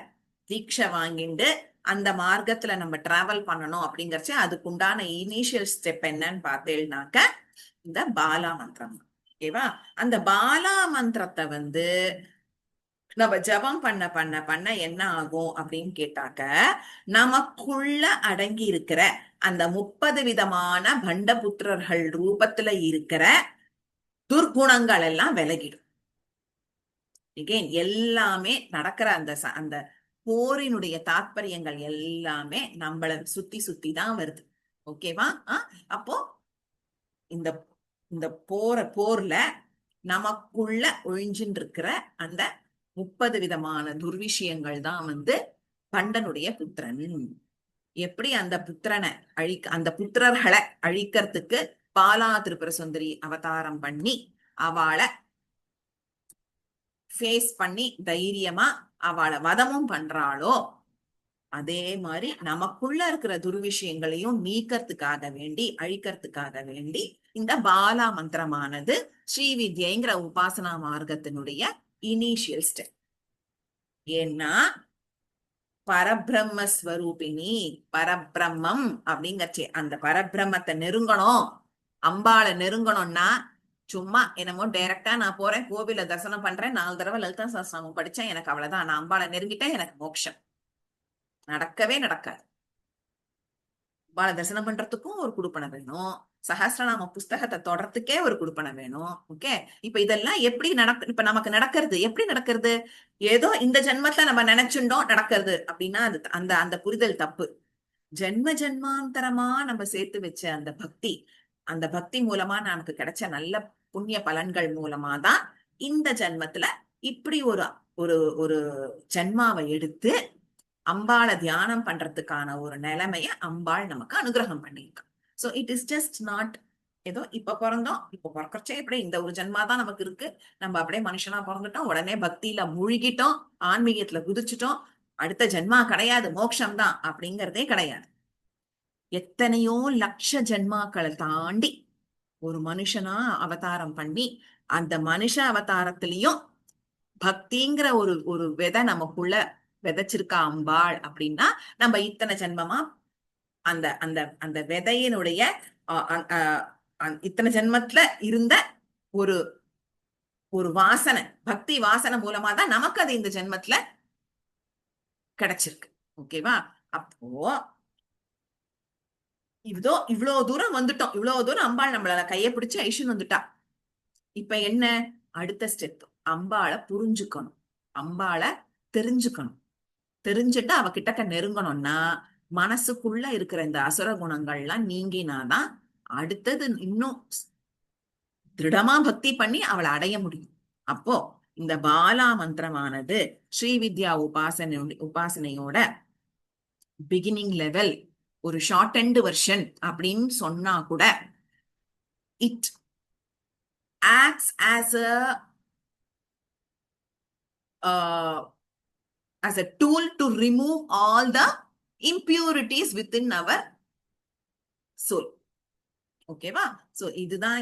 தீட்சை வாங்கிட்டு அந்த மார்க்கத்துல நம்ம டிராவல் பண்ணணும் அப்படிங்கறச்சு அதுக்குண்டான இனிஷியல் ஸ்டெப் என்னன்னு பார்த்தேன்னாக்க இந்த பாலா மந்திரம். ஓகேவா? அந்த பாலா மந்திரத்தை வந்து நம்ம ஜபம் பண்ண பண்ண பண்ண என்ன ஆகும் அப்படின்னு கேட்டாக்க நமக்குள்ள அடங்கி இருக்கிற அந்த 30 விதமான பண்டபுத்திரர்கள் ரூபத்துல இருக்கிற துர்குணங்கள் எல்லாம் விலகிடும். எல்லாமே நடக்கிற அந்த அந்த போரினுடைய தாத்பரியங்கள் எல்லாமே நம்மள சுத்தி சுத்தி தான் வருது. ஓகேவா? அப்போ இந்த இந்த போர்ல நமக்குள்ள ஒழிஞ்சின்னு இருக்கிற அந்த 30 விதமான துர்விஷயங்கள் தான் வந்து பண்டனுடைய புத்திரன். எப்படி அந்த புத்திரனை அந்த புத்திரர்களை அழிக்கிறதுக்கு பாலா திரிபுர சுந்தரி அவதாரம் பண்ணி அவளை ஃபேஸ் பண்ணி தைரியமா அவளை வதமும் பண்றாளோ அதே மாதிரி நமக்குள்ள இருக்கிற துர்விஷயங்களையும் நீக்கிறதுக்காக வேண்டி, அழிக்கிறதுக்காக வேண்டி இந்த பாலா மந்திரமானது ஸ்ரீவித்யங்கிற உபாசனா மார்க்கத்தினுடைய இனிஷியல் ஸ்டெப். ஏன்னா பரபிரம்மஸ்வரூபிணி, பரபிரம்மம் அப்படிங்கறச்சே அந்த பரபிரம்மத்தை நெருங்கணும், அம்பாளை நெருங்கணும்னா சும்மா என்னமோ டைரக்டா நான் போறேன், கோவில தரிசனம் பண்றேன், 4 தடவை லலிதா சஹஸ்ரநாமம் படிச்சேன், எனக்கு அவ்வளவுதான், நான் அம்பாளை நெருங்கிட்டேன், எனக்கு மோட்சம். நடக்கவே நடக்காது. அம்பாளை தரிசனம் பண்றதுக்கும் ஒரு குடுப்பனை வேணும், சஹஸ்ரநாம புஸ்தகத்தை தொடர்றதுக்கே ஒரு குடுப்பனை வேணும். ஓகே, இப்ப இதெல்லாம் எப்படி இப்ப நமக்கு நடக்கிறது எப்படி நடக்கிறது? ஏதோ இந்த ஜென்மத்துல நம்ம நினைச்சுட்டோம் நடக்கிறது அப்படின்னா அது அந்த அந்த புரிதல் தப்பு. ஜென்ம ஜென்மாந்தரமா நம்ம சேர்த்து வச்ச அந்த பக்தி, அந்த பக்தி மூலமா நமக்கு கிடைச்ச நல்ல புண்ணிய பலன்கள் மூலமா தான் இந்த ஜென்மத்துல இப்படி ஒரு ஒரு ஒரு ஜென்மாவை எடுத்து அம்பாளை தியானம் பண்றதுக்கான ஒரு நிலைமைய அம்பாள் நமக்கு அனுகிரகம் பண்ணியிருக்கா. So it is just not ஏதோ இப்ப பிறந்தோம், இப்ப பிறக்கச்சே இப்படி இந்த ஒரு ஜென்மா தான் நமக்கு இருக்கு, நம்ம அப்படியே மனுஷனா பிறந்துட்டோம், உடனே பக்தியில மூழ்கிட்டோம், ஆன்மீகத்துல குதிச்சுட்டோம், அடுத்த ஜென்மா கிடையாது, மோட்சம் தான் அப்படிங்கறதே கிடையாது. எத்தனையோ லட்ச ஜென்மாக்களை தாண்டி ஒரு மனுஷனா அவதாரம் பண்ணி அந்த மனுஷ அவதாரத்திலையும் பக்திங்கிற ஒரு ஒரு விதை நமக்குள்ள விதைச்சிருக்கா அம்பாள் அப்படின்னா நம்ம இத்தனை ஜென்மமா அந்த அந்த அந்த விதையினுடைய இத்தனை ஜென்மத்துல இருந்த ஒரு ஒரு வாசனை, பக்தி வாசனை மூலமா தான் நமக்கு அது இந்த ஜென்மத்துல கிடைச்சிருக்கு. ஓகேவா? அப்போ இவ்வளவு தூரம் வந்துட்டோம், இவ்வளவு தூரம் அம்பாள் நம்மளால கையை பிடிச்சு ஐஷன் வந்துட்டா. இப்ப என்ன அடுத்த ஸ்டெப்? அம்பாளை புரிஞ்சுக்கணும், அம்பாளை தெரிஞ்சுக்கணும். தெரிஞ்சுட்டு அவ கிட்டக்க நெருங்கணும்னா மனசுக்குள்ள இருக்கிற இந்த அசுர குணங்கள்லாம் நீங்கினாதான் அடுத்தது இன்னும் திருடமா பக்தி பண்ணி அவளை அடைய முடியும். அப்போ இந்த பாலா மந்திரமானது ஸ்ரீவித்யா உபாசனையோட பிகினிங் லெவல், ஒரு ஷார்ட் அண்ட் வெர்ஷன் அப்படின்னு சொன்னா கூட it acts as a tool to remove all the impurities within our soul. ஓகேவா? சோ இதுதான்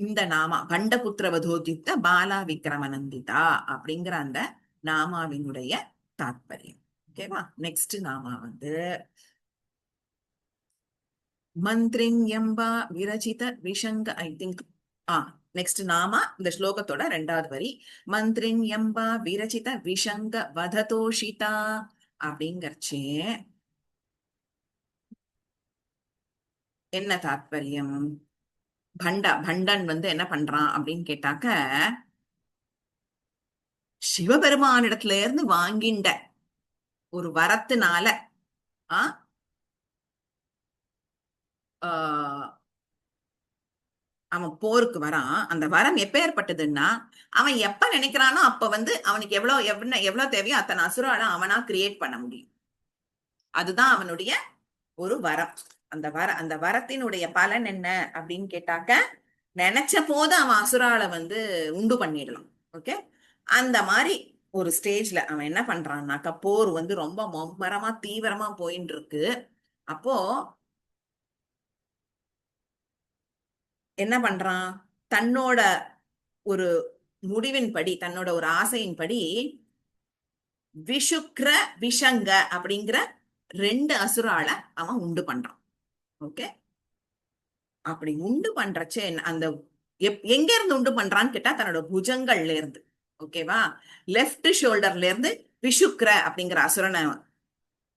இந்த நாமா பண்டபுத்திர வதோத்யுக்த பாலா விக்ரமநந்திதா அப்படிங்கிற அந்த நாமாவினுடைய தாத்பரியம். ஓகேவா? நெக்ஸ்ட் நாமா மந்திரின்யம்பா விரச்சித விஷங்க, ஐ திங்க் நெக்ஸ்ட் நாமா இந்த ஸ்லோகத்தோட 2வது வரி, மந்திரின்யம்பா விரச்சித விஷங்க வததோஷிதா அப்படிங்கறச்சே என்ன தாத்பரியம்? பண்டன் என்ன பண்றான் அப்படின்னு கேட்டாக்க, சிவபெருமானிடத்துல இருந்து வாங்கிண்ட ஒரு வரத்தினால அவன் போருக்கு வரான். அந்த வரம் எப்பேற்பட்டதுன்னா, அவன் எப்ப நினைக்கிறானோ அப்ப அவனுக்கு எவ்வளவு தேவையோ அத்தனை அசுரால அவனா கிரியேட் பண்ண முடியும். அதுதான் அவனுடைய ஒரு வரம். அந்த வரத்தினுடைய பலன் என்ன அப்படின்னு கேட்டாக்க, நினைச்ச போது அவன் அசுரால உண்டு பண்ணிடலாம். ஓகே, அந்த மாதிரி ஒரு ஸ்டேஜ்ல அவன் என்ன பண்றான்னாக்கா, போர் ரொம்ப மும்மரமா தீவிரமா போயின்னு இருக்கு. அப்போ என்ன பண்றான், தன்னோட ஒரு முடிவின்படி, தன்னோட ஒரு ஆசையின்படி விஷுக்ர விஷங்க அப்படிங்கிற 2 அசுரால அவன் உண்டு பண்றான். ஓகே, அப்படி உண்டு பண்றச்சே அந்த எங்க இருந்து உண்டு பண்றான்னு கேட்டா தன்னோட புஜங்கள்ல இருந்து. ஓகேவா? லெப்ட் ஷோல்டர்ல இருந்து விஷுக்ர அப்படிங்கிற அசுரனை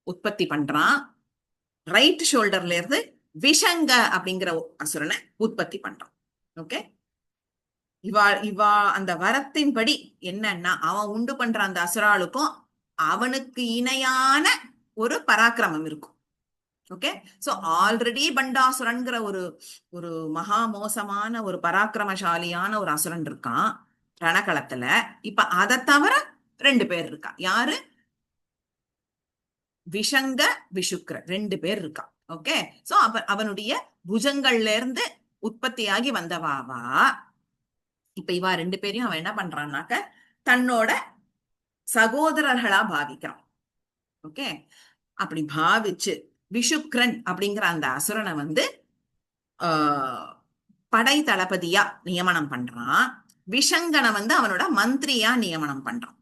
உற்பத்தி பண்றான். ரைட் ஷோல்டர்ல இருந்து விஷங்க அப்படிங்கிற அசுரனை உற்பத்தி பண்றான். ஓகே, இவா அந்த வரத்தின்படி என்னன்னா, அவன் உண்டு பண்ற அந்த அசுராளுக்கும் அவனுக்கு இணையான ஒரு பராக்கிரமம் இருக்கும். ஓகே, சோ ஆல்ரெடி பண்டாசுரன்கிற ஒரு மகா மோசமான ஒரு பராக்கிரமசாலியான ஒரு அசுரன் இருக்கான் ரணகளத்துல. இப்ப அதை தவிர 2 பேர் இருக்கா. யாரு? விஷங்க விஷுக்ர 2 பேர் இருக்கா. ஓகே, சோ அவனுடைய புஜங்கள்ல இருந்து உற்பத்தியாகி வந்தவாவா. இப்ப இவா 2 பேரையும் அவன் என்ன பண்றான்னாக்க தன்னோட சகோதரர்களா பாவிக்கிறான். ஓகே, அப்படி பாவிச்சு விஷுக்ரன் அப்படிங்கிற அந்த அசுரனை படை தளபதியா நியமனம் பண்றான். விஷங்கனை அவனோட மந்திரியா நியமனம் பண்றான்.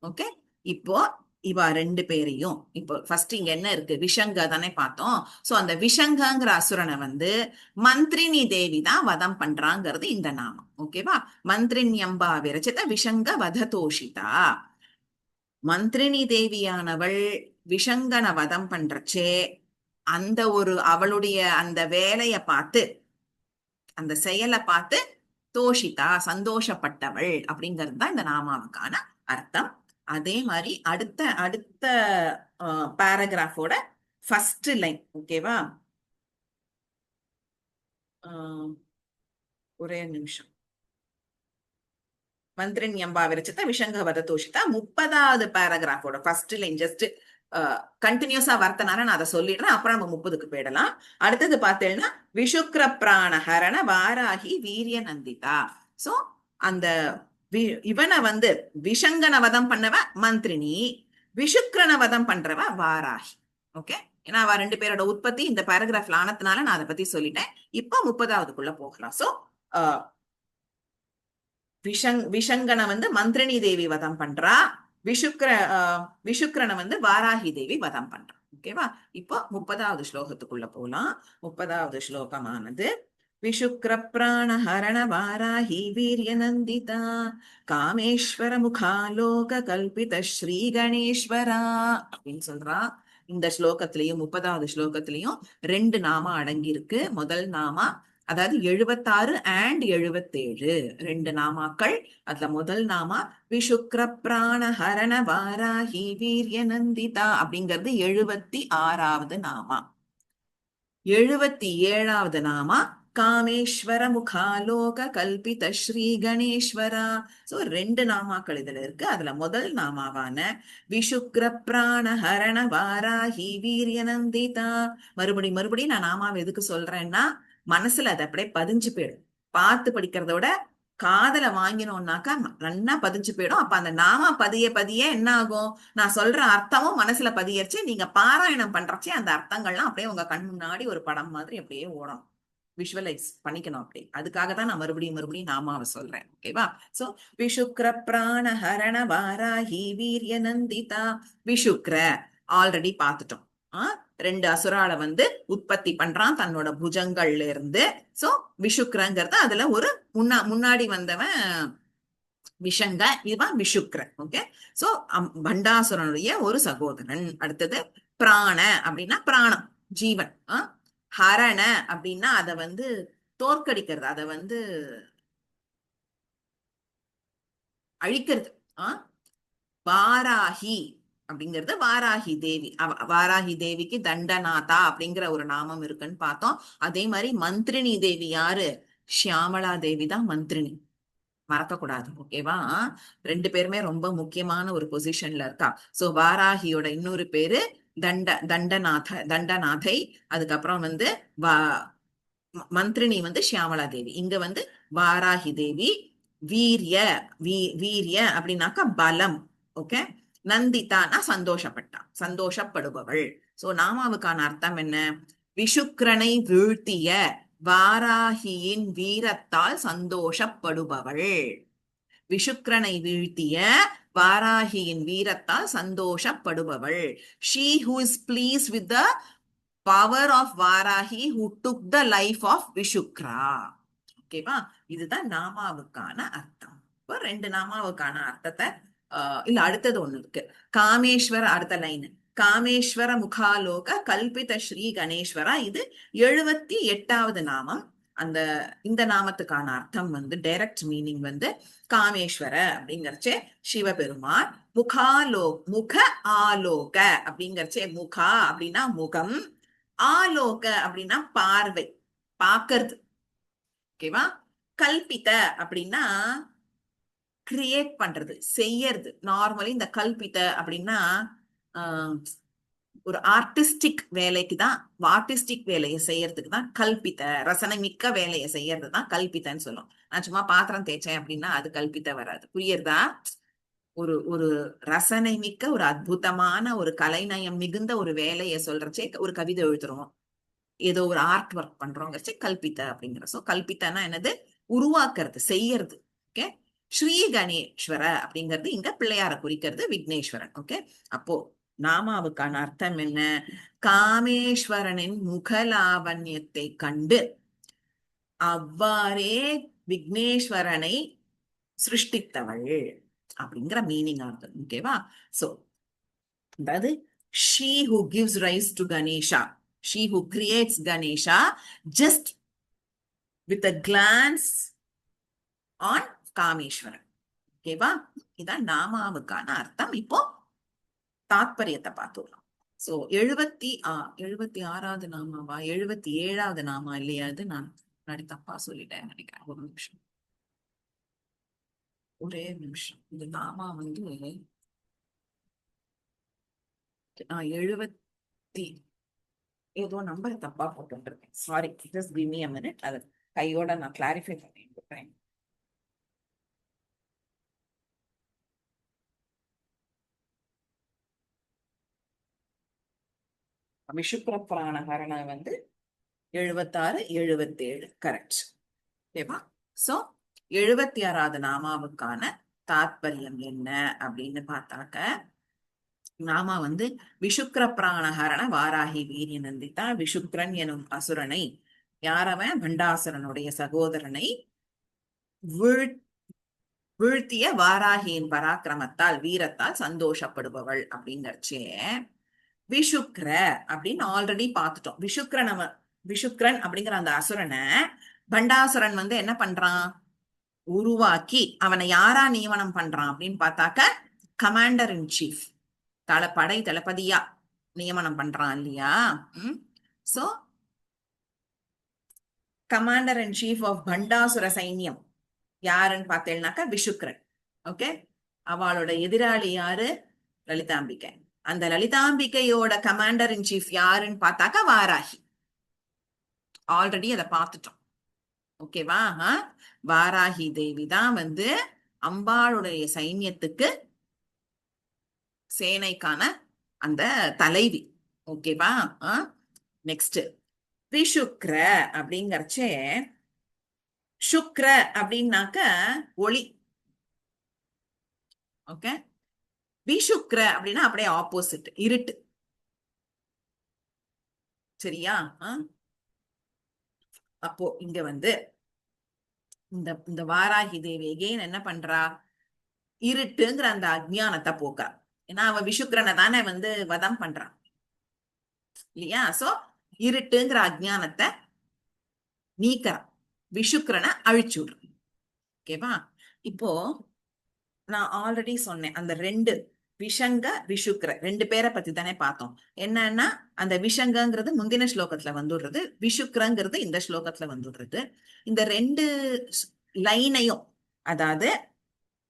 ஓகே, இப்போ இவா 2 பேரையும், இப்போ ஃபர்ஸ்ட் இங்க என்ன இருக்கு, விஷங்க தானே பார்த்தோம். சோ அந்த விஷங்கங்கிற அசுரனை மந்திரினி தேவி தான் வதம் பண்றாங்கிறது இந்த நாமம். ஓகேவா? மந்திரின்யம்பா விரச்சித விஷங்க வததோஷிதா. மந்திரினி தேவியானவள் விஷங்கன வதம் பண்றச்சே அந்த அவளுடைய அந்த வேலைய பார்த்து, அந்த செயலை பார்த்து தோஷிதா சந்தோஷப்பட்டவள் அப்படிங்கிறது தான் இந்த நாமாவுக்கான அர்த்தம். அதே மாதிரி அடுத்த பேராகிராஃபோட ஃபர்ஸ்ட் லைன். ஓகேவா? ஒரே நிமிஷம். மந்திரின்யம்பா விரச்சித விஷங்க வததோஷிதா 30வது பேராகிராஃபோட ஃபர்ஸ்ட் லைன். ஜஸ்ட் கண்டினியூஸா வரத்தனால நான் அதை சொல்லிடுறேன், அப்புறம் நம்ம 30க்கு போயிடலாம். அடுத்தது பார்த்தேன்னா விஷுக்ர பிராணஹரண வாராகி வீரிய நந்திதா. சோ அந்த இவனை விஷங்கன வதம் பண்ணவ மந்திரினி, விஷுக்ரன வதம் பண்றவ வாராகி. ஓகே, ஏன்னா அவ 2 பேரோட உற்பத்தி இந்த பேராகிராஃப்ல ஆனதுனால நான் அதை பத்தி சொல்லிட்டேன். இப்போ 30வதுக்குள்ள போகலாம். சோ விஷங்கனை மந்திரினி தேவி வதம் பண்றா, விஷுக்ரனை வாராகி தேவி வதம் பண்றா. ஓகேவா? இப்போ 30வது ஸ்லோகத்துக்குள்ள போலாம். 30வது ஸ்லோகமானது விஷுக்ர பிராணஹரண வாராஹி வீரிய நந்திதா காமேஸ்வர முகாலோக கல்பித ஸ்ரீ கணேஸ்வரா அப்படின்னு சொல்றா. இந்த ஸ்லோகத்திலையும் 30வது ஸ்லோகத்திலையும் 2 நாமா அடங்கி இருக்கு. முதல் நாமா அதாவது 76 and 77 ரெண்டு நாமாக்கள். அதுல முதல் நாமா விஷுக்ர பிராண ஹரண வாராஹி வீரிய நந்திதா அப்படிங்கிறது 76வது நாமா. 77வது நாமா காமேஸ்வர முகாலோக கல்பித ஸ்ரீ கணேஸ்வரா. சோ ரெண்டு நாமாக்கள் இதுல இருக்கு. அதுல முதல் நாமாவான விஷுக்ர பிராண ஹரண வாராஹி வீரிய நந்திதா. மறுபடியும் நான் நாமாவை எதுக்கு சொல்றேன்னா, மனசுல அதை அப்படியே பதிஞ்சு போயிடும். பார்த்து படிக்கிறத விட காதல வாங்கினோம்னாக்கா நல்லா பதிஞ்சு போயிடும். அப்ப அந்த நாமா பதிய பதிய என்ன ஆகும், நான் சொல்ற அர்த்தமும் மனசுல பதியச்சு, நீங்க பாராயணம் பண்றச்சே அந்த அர்த்தங்கள்லாம் அப்படியே உங்க கண் முன்னாடி ஒரு படம் மாதிரி அப்படியே ஓடும். விஷுவலைஸ் பண்ணிக்கணும். அப்படி அதுக்காக தான் நான் மறுபடியும் நாமாவை சொல்றேன். ஓகேவா? சோ விஷுக்ர பிராண ஹரண வாராஹி வீரிய நந்திதா. விஷுக்ர ஆல்ரெடி பார்த்துட்டோம். ரெண்டு அசுரால வந்து உற்பத்தி பண்றான் தன்னோட புஜங்கள்ல இருந்து. சோ விஷுக்ரங்கிறது அதுல ஒரு முன்னாடி வந்தவன் விஷங்க, இதுதான் விஷுக்ரன். ஓகே. சோ பண்டாசுரனுடைய ஒரு சகோதரன். அடுத்தது பிராண அப்படின்னா பிராணம், ஜீவன். ஹரண அப்படின்னா அத வந்து தோற்கடிக்கிறது, அத வந்து அழிக்கிறது. வாராகி அப்படிங்கிறது வாராகி தேவி. வாராகி தேவிக்கு தண்டநாதா அப்படிங்கிற ஒரு நாமம் இருக்குன்னு பார்த்தோம். அதே மாதிரி மந்திரினி தேவி யாரு? ஷியாமளா தேவி தான் மந்திரினி, மறக்கக்கூடாது. ஓகேவா? ரெண்டு பேருமே ரொம்ப முக்கியமான ஒரு பொசிஷன்ல இருக்கா. சோ வாராகியோட இன்னொரு பேரு தண்டநாதை. அதுக்கப்புறம் வந்து மந்திரினி வந்து ஷியாமளா தேவி. இங்க வந்து வாராகி தேவி. வீரிய வீரிய அப்படின்னாக்கா பலம். ஓகே. நந்திதானா சந்தோஷப்பட்டான், சந்தோஷப்படுபவள். சோ நாமாவுக்கான அர்த்தம் என்ன? விஷுக்ரனை வீழ்த்திய வாராகியின் வீரத்தால் சந்தோஷப்படுபவள். விஷுக்ரனை வீழ்த்திய வாராகியின் வீரத்தால் சந்தோஷப்படுபவள். She who is pleased with the power of Varahi who took the life of Vishukra. ஓகேவா? இதுதான் நாமாவுக்கான அர்த்தம். இப்போ ரெண்டு நாமாவுக்கான அர்த்தத்தை இல்ல அடுத்தது ஒண்ணு இருக்கு. காமேஸ்வர, அடுத்த லைன், காமேஸ்வர முகாலோக கல்பித ஸ்ரீ கணேஸ்வரா. இது 78வது நாமம். இந்த நாமத்துக்கான அர்த்தம் வந்து டைரக்ட் மீனிங் வந்து காமேஸ்வர அப்படிங்கறச்சே சிவபெருமான். முக ஆலோக அப்படிங்கறச்சே முகா அப்படின்னா முகம், ஆலோக அப்படின்னா பார்வை, பாக்குறது. ஓகேவா? கல்பித அப்படின்னா கிரியேட் பண்றது, செய்யறது. நார்மலி இந்த கல்பித அப்படின்னா ஒரு ஆர்டிஸ்டிக் வேலைக்கு தான், ஆர்டிஸ்டிக் வேலையை செய்யறதுக்கு தான் கல்பித்த, ரசனை மிக்க வேலையை செய்யறது தான் கல்பித்தன்னு சொல்லும். நான் சும்மா பாத்திரம் தேய்ச்சேன் அப்படின்னா அது கல்பித்த வராது. புரியுறதா? ஒரு ஒரு ரசனை மிக்க, ஒரு அற்புதமான, ஒரு கலைநயம் மிகுந்த ஒரு வேலையை சொல்றச்சே ஒரு கவிதை எழுதுறோம், ஏதோ ஒரு ஆர்ட் ஒர்க் பண்றோங்கிறச்சு கல்பித்த அப்படிங்கிற. சோ கல்பித்தனா என்னது? உருவாக்குறது, செய்யறது. ஓகே. ஸ்ரீ கணேஸ்வர அப்படிங்கிறது இங்க பிள்ளையார குறிக்கிறது, விக்னேஸ்வரன். ஓகே. அப்போ நாமாவுக்கான அர்த்தம் என்ன? காமேஸ்வரனின் முகலாவண்யத்தை கண்டு அவ்வாறே விக்னேஸ்வரனை சிருஷ்டித்தவள் அப்படிங்கிற மீனிங் ஆகுது. ஓகேவா? சோ அதாவது she who gives rise to Ganesha, she who creates Ganesha just with a glance on Kameswaran. ஓகேவா? இதான் நாமாவுக்கான அர்த்தம். இப்போ தாத்பரியத்தை பார்த்துடலாம். சோ 76வது நாமாவா 77வது நாமா இல்லையா? அது நான் முன்னாடி தப்பா சொல்லிட்டேன் நினைக்கிறேன். ஒரு நிமிஷம், ஒரே நிமிஷம். இந்த நாமா வந்து 70 ஏதோ நம்பர் தப்பா போட்டுருக்கேன். Sorry, just give me a minute. அது கையோட நான் கிளாரிஃபை பண்ணி கொடுக்குறேன். விஷுக்ர பிராணஹரண வந்து 76, 77 கரெக்ட். ஓகேவா? சோ 76வது நாமாவுக்கான தாத்பரியம் என்ன அப்படின்னு பார்த்தாக்க, நாமா வந்து விஷுக்ர பிராணஹரண வாராகி வீரிய நந்திதா. விஷுக்ரன் எனும் அசுரனை, யாரவன்? பண்டாசுரனுடைய சகோதரனை வீழ்த்திய வாராகியின் பராக்கிரமத்தால், வீரத்தால் சந்தோஷப்படுபவள் அப்படிங்கறச்சே விஷுக்ர அப்படின்னு ஆல்ரெடி பார்த்துட்டோம். விஷுக்ரன் அப்படிங்கிற அந்த அசுரனை பண்டாசுரன் வந்து என்ன பண்றான், உருவாக்கி அவனை யாரா நியமனம் பண்றான் அப்படின்னு பார்த்தாக்க கமாண்டர் இன் சீஃப், படை தளபதியா நியமனம் பண்றான் இல்லையா. So commander in chief of Bhandasura சைன்யம் யாருன்னு பார்த்தேன்னாக்கா விஷுக்ரன். ஓகே, அவளோட எதிராளி யாரு, லலிதாம்பிகை. அந்த லலிதாம்பிகையோட கமாண்டர் இன் சீஃப் யாருன்னு பார்த்தாக்கா வாராகி. ஆல்ரெடி அதை பார்த்துட்டோம். ஓகேவா. வாராகி தேவி தான் வந்து அம்பாளுடைய சைன்யத்துக்கு சேனைக்கான அந்த தலைவி. ஓகேவா. நெக்ஸ்ட் விஷுக்ர அப்படிங்கறச்சே, சுக்ர அப்படின்னாக்க ஒளி. ஓகே, விஷுக்ர அப்படின்னா அப்படியே ஆப்போசிட், இருட்டு. சரியா. அப்போ இங்க வந்து இந்த இந்த வாராகி தேவி எகெயின் என்ன பண்றா, இருட்டுங்கிற அந்த அஜ்ஞானத்தை போக்கா. ஏன்னா அவ விஷுக்ரனை தானே வந்து வதம் பண்றான் இல்லையா. சோ இருட்டுங்கிற அஜ்ஞானத்தை நீக்கிறான், விஷுக்ரனை அழிச்சு விடுறான். ஓகேவா. இப்போ நான் ஆல்ரெடி சொன்னேன், அந்த ரெண்டு விஷங்க விஷுக்ர ரெண்டு பேரை பத்தி தானே பார்த்தோம். என்னன்னா அந்த விஷங்கங்கிறது முந்தின ஸ்லோகத்துல வந்துடுறது, விஷுக்ரங்கிறது இந்த ஸ்லோகத்துல வந்துடுறது. இந்த ரெண்டு லைனையும், அதாவது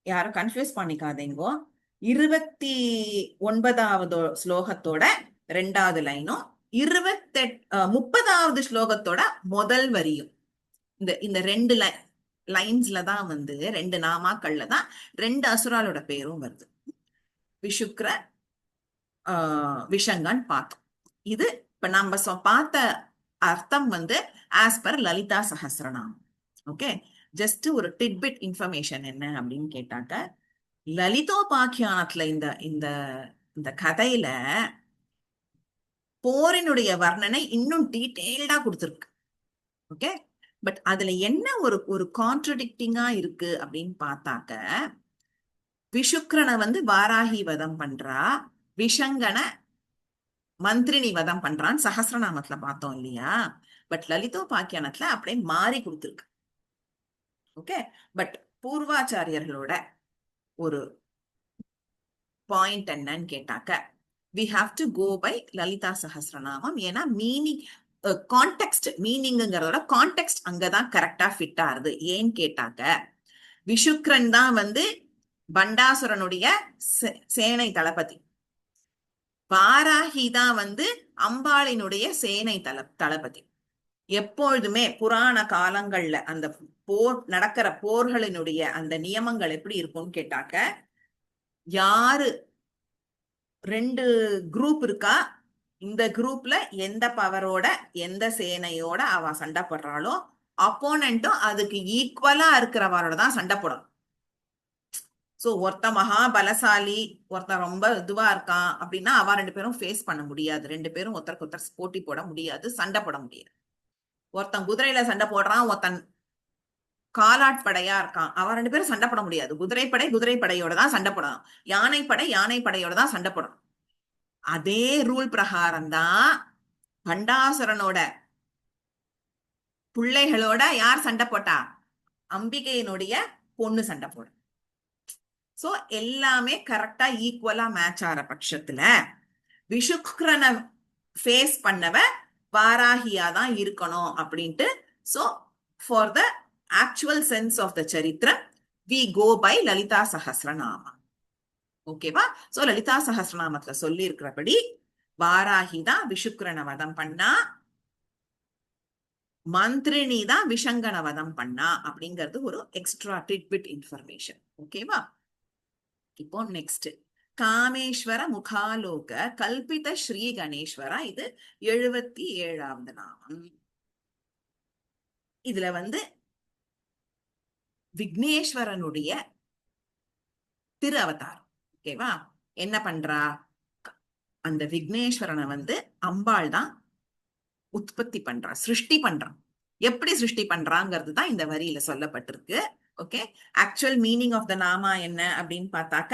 யாரும் கன்ஃபியூஸ் பண்ணிக்காதீங்கோ, 29வது ஸ்லோகத்தோட 2வது லைனும் 30வது ஸ்லோகத்தோட முதல் வரியும், இந்த இந்த ரெண்டு லைன்ஸ்ல தான் வந்து, ரெண்டு நாமாக்கள்ல தான் ரெண்டு அசுராலோட பேரும் வருது. விஷுக்ர விஷங்கன் பார்த்தோம். இது இப்ப நம்ம பார்த்த அர்த்தம் வந்து as per Lalitha Sahasranamam. Okay, just ஒரு டிட்பிட் இன்ஃபர்மேஷன் என்ன அப்படின்னு கேட்டாக்க, லலிதோபாக்கியானத்துல இந்த இந்த இந்த கதையில போரினுடைய வர்ணனை இன்னும் டீட்டெயில்டா கொடுத்துருக்கு. ஓகே, பட் அதுல என்ன ஒரு ஒரு கான்ட்ரடிக்டிங்கா இருக்கு அப்படின்னு பார்த்தாக்க, விஷுக்ரனை வந்து வாராகி வதம் பண்றா, விஷங்கன மந்திரினி வதம் பண்றான்னு சஹஸ்ரநாமத்துல பார்த்தோம் இல்லையா. பட் லலிதோபாக்கியானத்துல அப்படியே மாறி கொடுத்துருக்கு. ஓகே, பட் பூர்வாச்சாரியர்களோட ஒரு பாயிண்ட் என்னன்னு கேட்டாக்க, we have to go by Lalitha Sahasranamam. ஏன்னா மீனிங், கான்டெக்ட், மீனிங்கிறதோட கான்டெக்ட் அங்கதான் கரெக்டா ஃபிட் ஆகுது. ஏன்னு கேட்டாக்க, விஷுக்ரன் தான் வந்து பண்டாசுரனுடைய சேனை தளபதி, வாராகி தான் வந்து அம்பாளினுடைய சேனை தளபதி. எப்பொழுதுமே புராண காலங்கள்ல அந்த போர் நடக்கிற போர்களினுடைய அந்த நியமங்கள் எப்படி இருக்கும்னு கேட்டாக்க, யாரு ரெண்டு குரூப் இருக்கா, இந்த குரூப்ல எந்த பவரோட எந்த சேனையோட அவ சண்டை போடுறாளோ, அப்போனன்ட்டும் அதுக்கு ஈக்குவலா இருக்கிறவரோட தான் சண்டை போடணும். சோ ஒருத்த மகா பலசாலி, ஒருத்தன் ரொம்ப இதுவா இருக்கான் அப்படின்னா அவ ரெண்டு பேரும் ஃபேஸ் பண்ண முடியாது. ரெண்டு பேரும் ஒருத்தருக்கு ஒருத்தர் போட்டி போட முடியாது, சண்டை போட முடியாது. ஒருத்தன் குதிரையில சண்டை போடுறான், ஒருத்தன் காலாட்படையா இருக்கான், அவன் ரெண்டு பேரும் சண்டை போட முடியாது. குதிரைப்படை குதிரைப்படையோட தான் சண்டை போடணும், யானைப்படை யானைப்படையோட தான் சண்டை போடணும். அதே ரூல் பிரகாரம் தான் பண்டாசுரனோட பிள்ளைகளோட யார் சண்டை போட்டா, அம்பிகையினுடைய பொண்ணு சண்டை போட. சோ எல்லாமே கரெக்டா ஈக்குவலா மேட்ச் ஆற பட்சத்துல விஷுக்ரனை ஃபேஸ் பண்ணவ வாராகியா தான் இருக்கணும் அப்படின்ட்டு. So for the actual sense of the சரித்திரம் we go by Lalita Sahasranama. ஓகேவா. சோ லலிதா சஹஸ்ரநாமத்துல சொல்லி இருக்கிறபடி வாராகி தான் விஷுக்ரனை வதம் பண்ணா, மந்திரினி தான் விஷங்கன வதம் பண்ணா அப்படிங்கிறது ஒரு எக்ஸ்ட்ரா டிட்பிட் இன்ஃபர்மேஷன். ஓகேவா. இப்போ நெக்ஸ்ட் காமேஸ்வர முகாலோக கல்பித ஸ்ரீ கணேஸ்வரா, இது 77வது நாமம். இதுல வந்து விக்னேஸ்வரனுடைய திரு அவதாரம். ஓகேவா. என்ன பண்றா, அந்த விக்னேஸ்வரனை வந்து அம்பாள் தான் உற்பத்தி பண்றா, சிருஷ்டி பண்றான். எப்படி சிருஷ்டி பண்றாங்கிறது தான் இந்த வரியில சொல்லப்பட்டிருக்கு. Okay, actual meaning of the நாமா என்ன அப்படின்னு பார்த்தாக்க,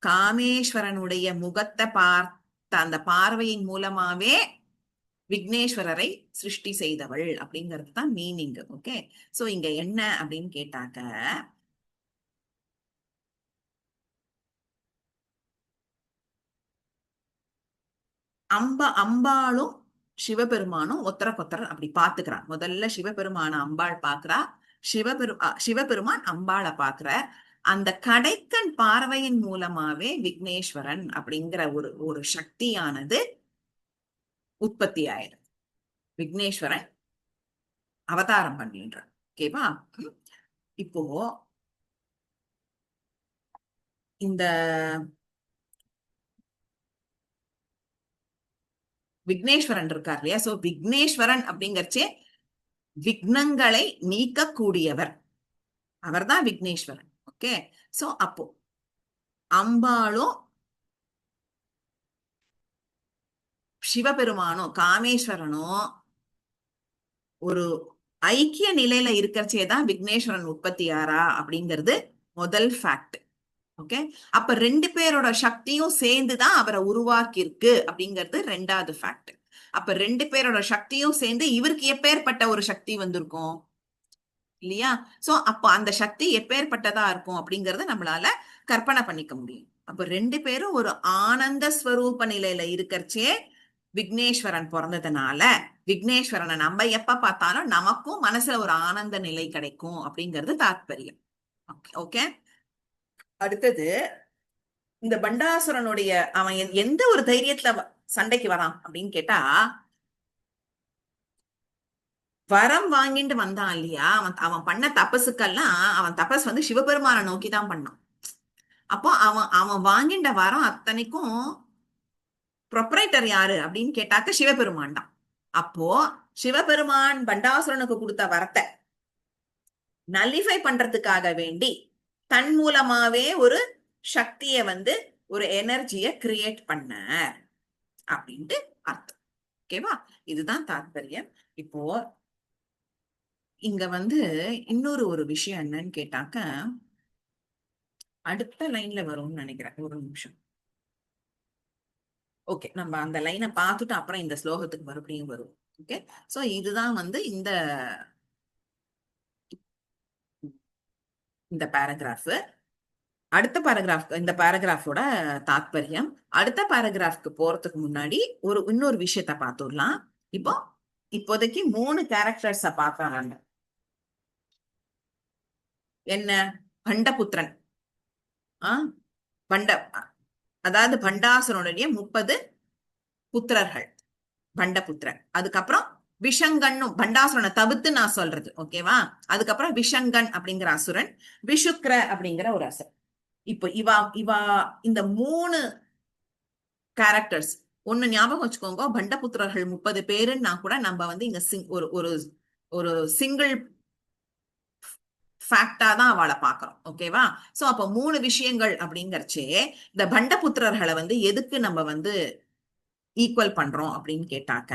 காமேஸ்வரனுடைய முகத்தை பார்த்த அந்த பார்வையின் மூலமாவே விக்னேஸ்வரரை சிருஷ்டி செய்தவள் அப்படிங்கிறது தான் மீனிங். ஓகே, சோ இங்க என்ன அப்படின்னு கேட்டாக்க, அம்பாளும் சிவபெருமானும் ஒத்தரக்கொத்தர அப்படி பாத்துக்கிறான். முதல்ல சிவபெருமான அம்பாள் பாக்குறா, சிவபெருமான் அம்பாளை பாக்குற. அந்த கடைக்கண் பார்வையின் மூலமாவே விக்னேஸ்வரன் அப்படிங்கிற ஒரு ஒரு சக்தியானது உற்பத்தி ஆயிடும். விக்னேஸ்வரன் அவதாரம் பண்ணின்ற. ஓகேவா? இப்போ இந்த விக்னேஸ்வரன் இருக்கார் இல்லையா, சோ விக்னேஸ்வரன் அப்படிங்கறச்சே விக்னங்களை நீக்கக்கூடியவர், அவர்தான் விக்னேஸ்வரன். ஓகே, சோ அப்போ அம்பாளும் சிவபெருமானும் காமேஸ்வரனும் ஒரு ஐக்கிய நிலையில இருக்கிறச்சேதான் விக்னேஸ்வரன் உற்பத்தி ஆறா அப்படிங்கிறது முதல் ஃபேக்ட். ஓகே, அப்ப ரெண்டு பேரோட சக்தியும் சேர்ந்துதான் அவரை உருவாக்கி இருக்கு அப்படிங்கிறது ரெண்டாவது ஃபேக்ட். அப்ப ரெண்டு பேரோட சக்தியும் சேர்ந்து இவருக்கு எப்பேற்பட்ட ஒரு சக்தி வந்திருக்கும் இல்லையா? சோ அப்ப அந்த சக்தி எப்பேற்பட்டதா இருக்கும் அப்படிங்கறத நம்மளால கற்பனை பண்ணிக்க முடியும். அப்ப ரெண்டு பேரும் ஒரு ஆனந்த ஸ்வரூப நிலையில இருக்கிறச்சே விக்னேஸ்வரன் பிறந்ததுனால விக்னேஸ்வரனை நம்ம எப்ப பார்த்தாலும் நமக்கும் மனசுல ஒரு ஆனந்த நிலை கிடைக்கும் அப்படிங்கிறது தாத்பரியம். ஓகே, அடுத்தது இந்த பண்டாசுரனுடைய அவன் எந்த ஒரு தைரியத்துல சண்டைக்கு வரான் அப்படின்னு கேட்டா, வரம் வாங்கிட்டு வந்தான் இல்லையா, அவன் அவன் பண்ண தபசுக்கெல்லாம் அவன் தபஸ் வந்து சிவபெருமானை நோக்கிதான் பண்ணான். அப்போ அவன் அவன் வாங்கிட்ட வரம் அத்தனைக்கும் ப்ரொப்ரைட்டர் யாரு அப்படின்னு கேட்டாக்க சிவபெருமான் தான். அப்போ சிவபெருமான் பண்டாசுரனுக்கு கொடுத்த வரத்தை நல்லிஃபை பண்றதுக்காக வேண்டி தன் மூலமாவே ஒரு சக்திய வந்து ஒரு எனர்ஜிய கிரியேட் பண்ண அப்படின்ட்டு அர்த்தம். ஓகேவா? இதுதான் தாத்பரியம். இப்போ இங்க வந்து இன்னொரு ஒரு விஷயம் என்னன்னு கேட்டாக்க, அடுத்த லைன்ல வரும்னு நினைக்கிறேன். ஒரு நிமிஷம். ஓகே, நம்ம அந்த லைனை பார்த்துட்டு அப்புறம் இந்த ஸ்லோகத்துக்கு மறுபடியும் வரும். ஓகே, சோ இதுதான் வந்து இந்த இந்த பேராகிராஃப். அடுத்த பேராகிராஃப், இந்த பேராகிராஃபோட தாத்பரியம். அடுத்த பேராகிராஃப்க்கு போறதுக்கு முன்னாடி ஒரு இன்னொரு விஷயத்த பார்த்துடலாம். இப்போ இப்போதைக்கு 3 கேரக்டர்ஸ பார்க்கறாங்க. என்ன? பண்டபுத்திரன், பண்ட அதாவது பண்டாசுரனுடைய 30 புத்திரர்கள், பண்டபுத்திரன். அதுக்கப்புறம் விஷங்கன்னும் பண்டாசுரனை தவிர்த்து நான் சொல்றது. ஓகேவா? அதுக்கப்புறம் விஷங்கன் அப்படிங்கிற அசுரன், விஷுக்ர அப்படிங்கிற ஒரு அசுரன். இப்போ இவா இவா இந்த 3 கேரக்டர்ஸ் ஒண்ணு ஞாபகம் வச்சுக்கோங்க. பண்டபுத்திரர்கள் 30 பேருன்னா கூட நம்ம வந்து இங்க ஒரு ஒரு ஒரு சிங்கிள் ஃபேக்டா தான் அவளை பாக்குறோம். ஓகேவா? சோ அப்ப 3 விஷயங்கள் அப்படிங்கறச்சே இந்த பண்டபுத்திரர்களை வந்து எதுக்கு நம்ம வந்து ஈக்குவல் பண்றோம் அப்படின்னு கேட்டாக்க,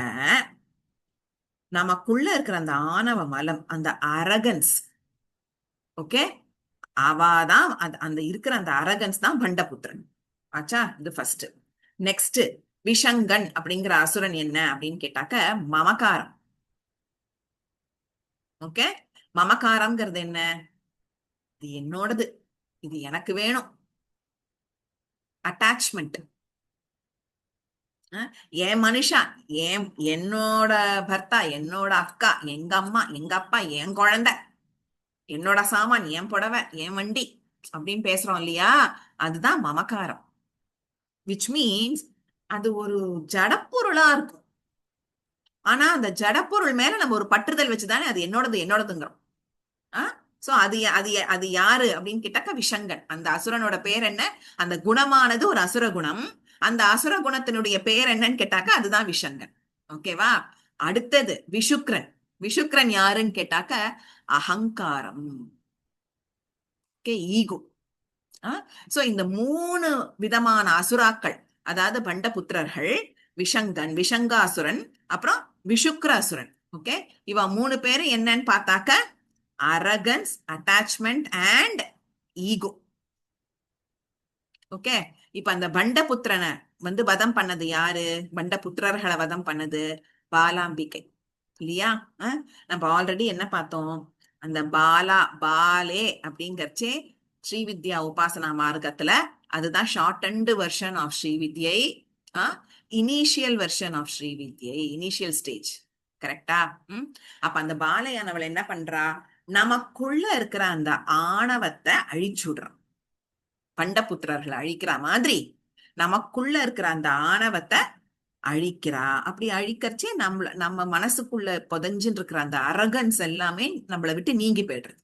நமக்குள்ள இருக்கிற அந்த ஆணவ மலம், அந்த அரகன்ஸ். ஓகே, அவாதான் அந்த இருக்கிற அந்த அரகன்ஸ் தான் பண்டபுத்திரன். ஆச்சா? இது ஃபர்ஸ்ட். நெக்ஸ்ட் விஷங்கன் அப்படிங்கிற அசுரன் என்ன அப்படின்னு கேட்டாக்க மமகாரம். ஓகே, மமகாரம்ங்கிறது என்ன? இது என்னோடது, இது எனக்கு வேணும், அட்டாச்மெண்ட். என் மனுஷா, என்னோட பர்த்தா, என்னோட அக்கா, எங்க அம்மா, எங்க அப்பா, என் குழந்தை, என்னோட சாமான், என் புடவை, என் வண்டி அப்படின்னு பேசுறோம் இல்லையா, அதுதான் மமகாரம். விச் மீன்ஸ் அது ஒரு ஜடப்பொருளா இருக்கும். ஆனா அந்த ஜடப்பொருள் மேல நம்ம ஒரு பற்றுதல் வச்சுதானே அது என்னோடது என்னோடதுங்கிறோம். சோ அது அது அது யாரு அப்படின்னு கேட்டாக்க விஷங்கன். அந்த அசுரனோட பேர் என்ன? அந்த குணமானது ஒரு அசுர குணம். அந்த அசுர குணத்தினுடைய பேர் என்னன்னு கேட்டாக்க அதுதான் விஷங்கன். ஓகேவா? அடுத்தது விஷுக்ரன். விஷுக்ரன் யாருன்னு கேட்டாக்க அகங்காரம். Okay, ego. சோ இந்த 3 விதமான அசுராக்கள், அதாவது பண்டபுத்திரர்கள், விஷங்கன், விஷங்காசுரன், அப்புறம் விஷுக்ர அசுரன். ஓகே, இவ 3 பேரு என்னன்னு பார்த்தாக்க arrogance, attachment and ego. Okay, இப்ப அந்த பண்டபுத்திரனை வந்து வதம் பண்ணது யாரு? பண்டபுத்திரர்களை வதம் பண்ணது பாலாம்பிகை இல்லையா? நம்ம ஆல்ரெடி என்ன பார்த்தோம்? அந்த பாலே அப்படிங்கறச்சே ஸ்ரீவித்யா உபாசனா மார்க்கத்துல அதுதான் ஷார்ட் அண்ட் வெர்ஷன் ஆஃப் ஸ்ரீவித்யை, இனிஷியல் வெர்ஷன் ஆஃப் ஸ்ரீவித்யை, இனிஷியல் ஸ்டேஜ். கரெக்டா? அப்ப அந்த பாலையானவள் என்ன பண்றா? நமக்குள்ள இருக்கிற அந்த ஆணவத்தை அழிச்சுடுறான். பண்டபுத்திரர்களை அழிக்கிற மாதிரி நமக்குள்ள இருக்கிற அந்த ஆணவத்தை அழிக்கிறா. அப்படி அழிக்கச்சே நம்ம மனசுக்குள்ள புதஞ்சுன்னு இருக்கிற அந்த அரகன்ஸ் எல்லாமே நம்மளை விட்டு நீங்கி போயிடுறது.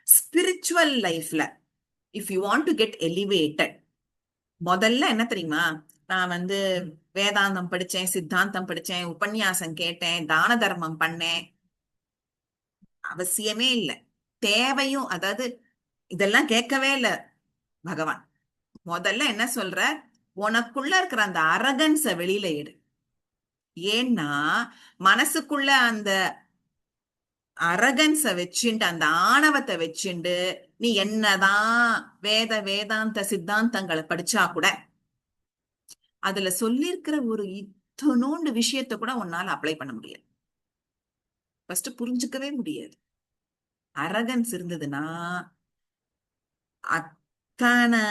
ஸ்பிரிச்சுவல் லைஃப்ல if you want to get elevated, முதல்ல என்ன தெரியுமா? நான் வேதாந்தம் படிச்சேன், சித்தாந்தம் படிச்சேன், உபன்யாசம் கேட்டேன், தான தர்மம் பண்ணேன், அவசியமே இல்லை. தேவையும் அதாவது இதெல்லாம் கேட்கவே இல்லை பகவான். முதல்ல என்ன சொல்ற? உனக்குள்ள இருக்கிற அந்த அரகன்ஸ வெளியில எடு. ஏன்னா மனசுக்குள்ள அந்த அரகன்ஸ வச்சுண்டு, அந்த ஆணவத்தை வச்சுண்டு நீ என்னதான் வேதாந்த சித்தாந்தங்களை படிச்சா கூட அதுல சொல்லிருக்கிற ஒரு இத்தனோண்டு விஷயத்த கூட உன்னால அப்ளை பண்ண முடியாது. ஃபர்ஸ்ட் புரிஞ்சுக்கவே முடியாது. அரகன்ஸ் இருந்ததுன்னா அத்தனை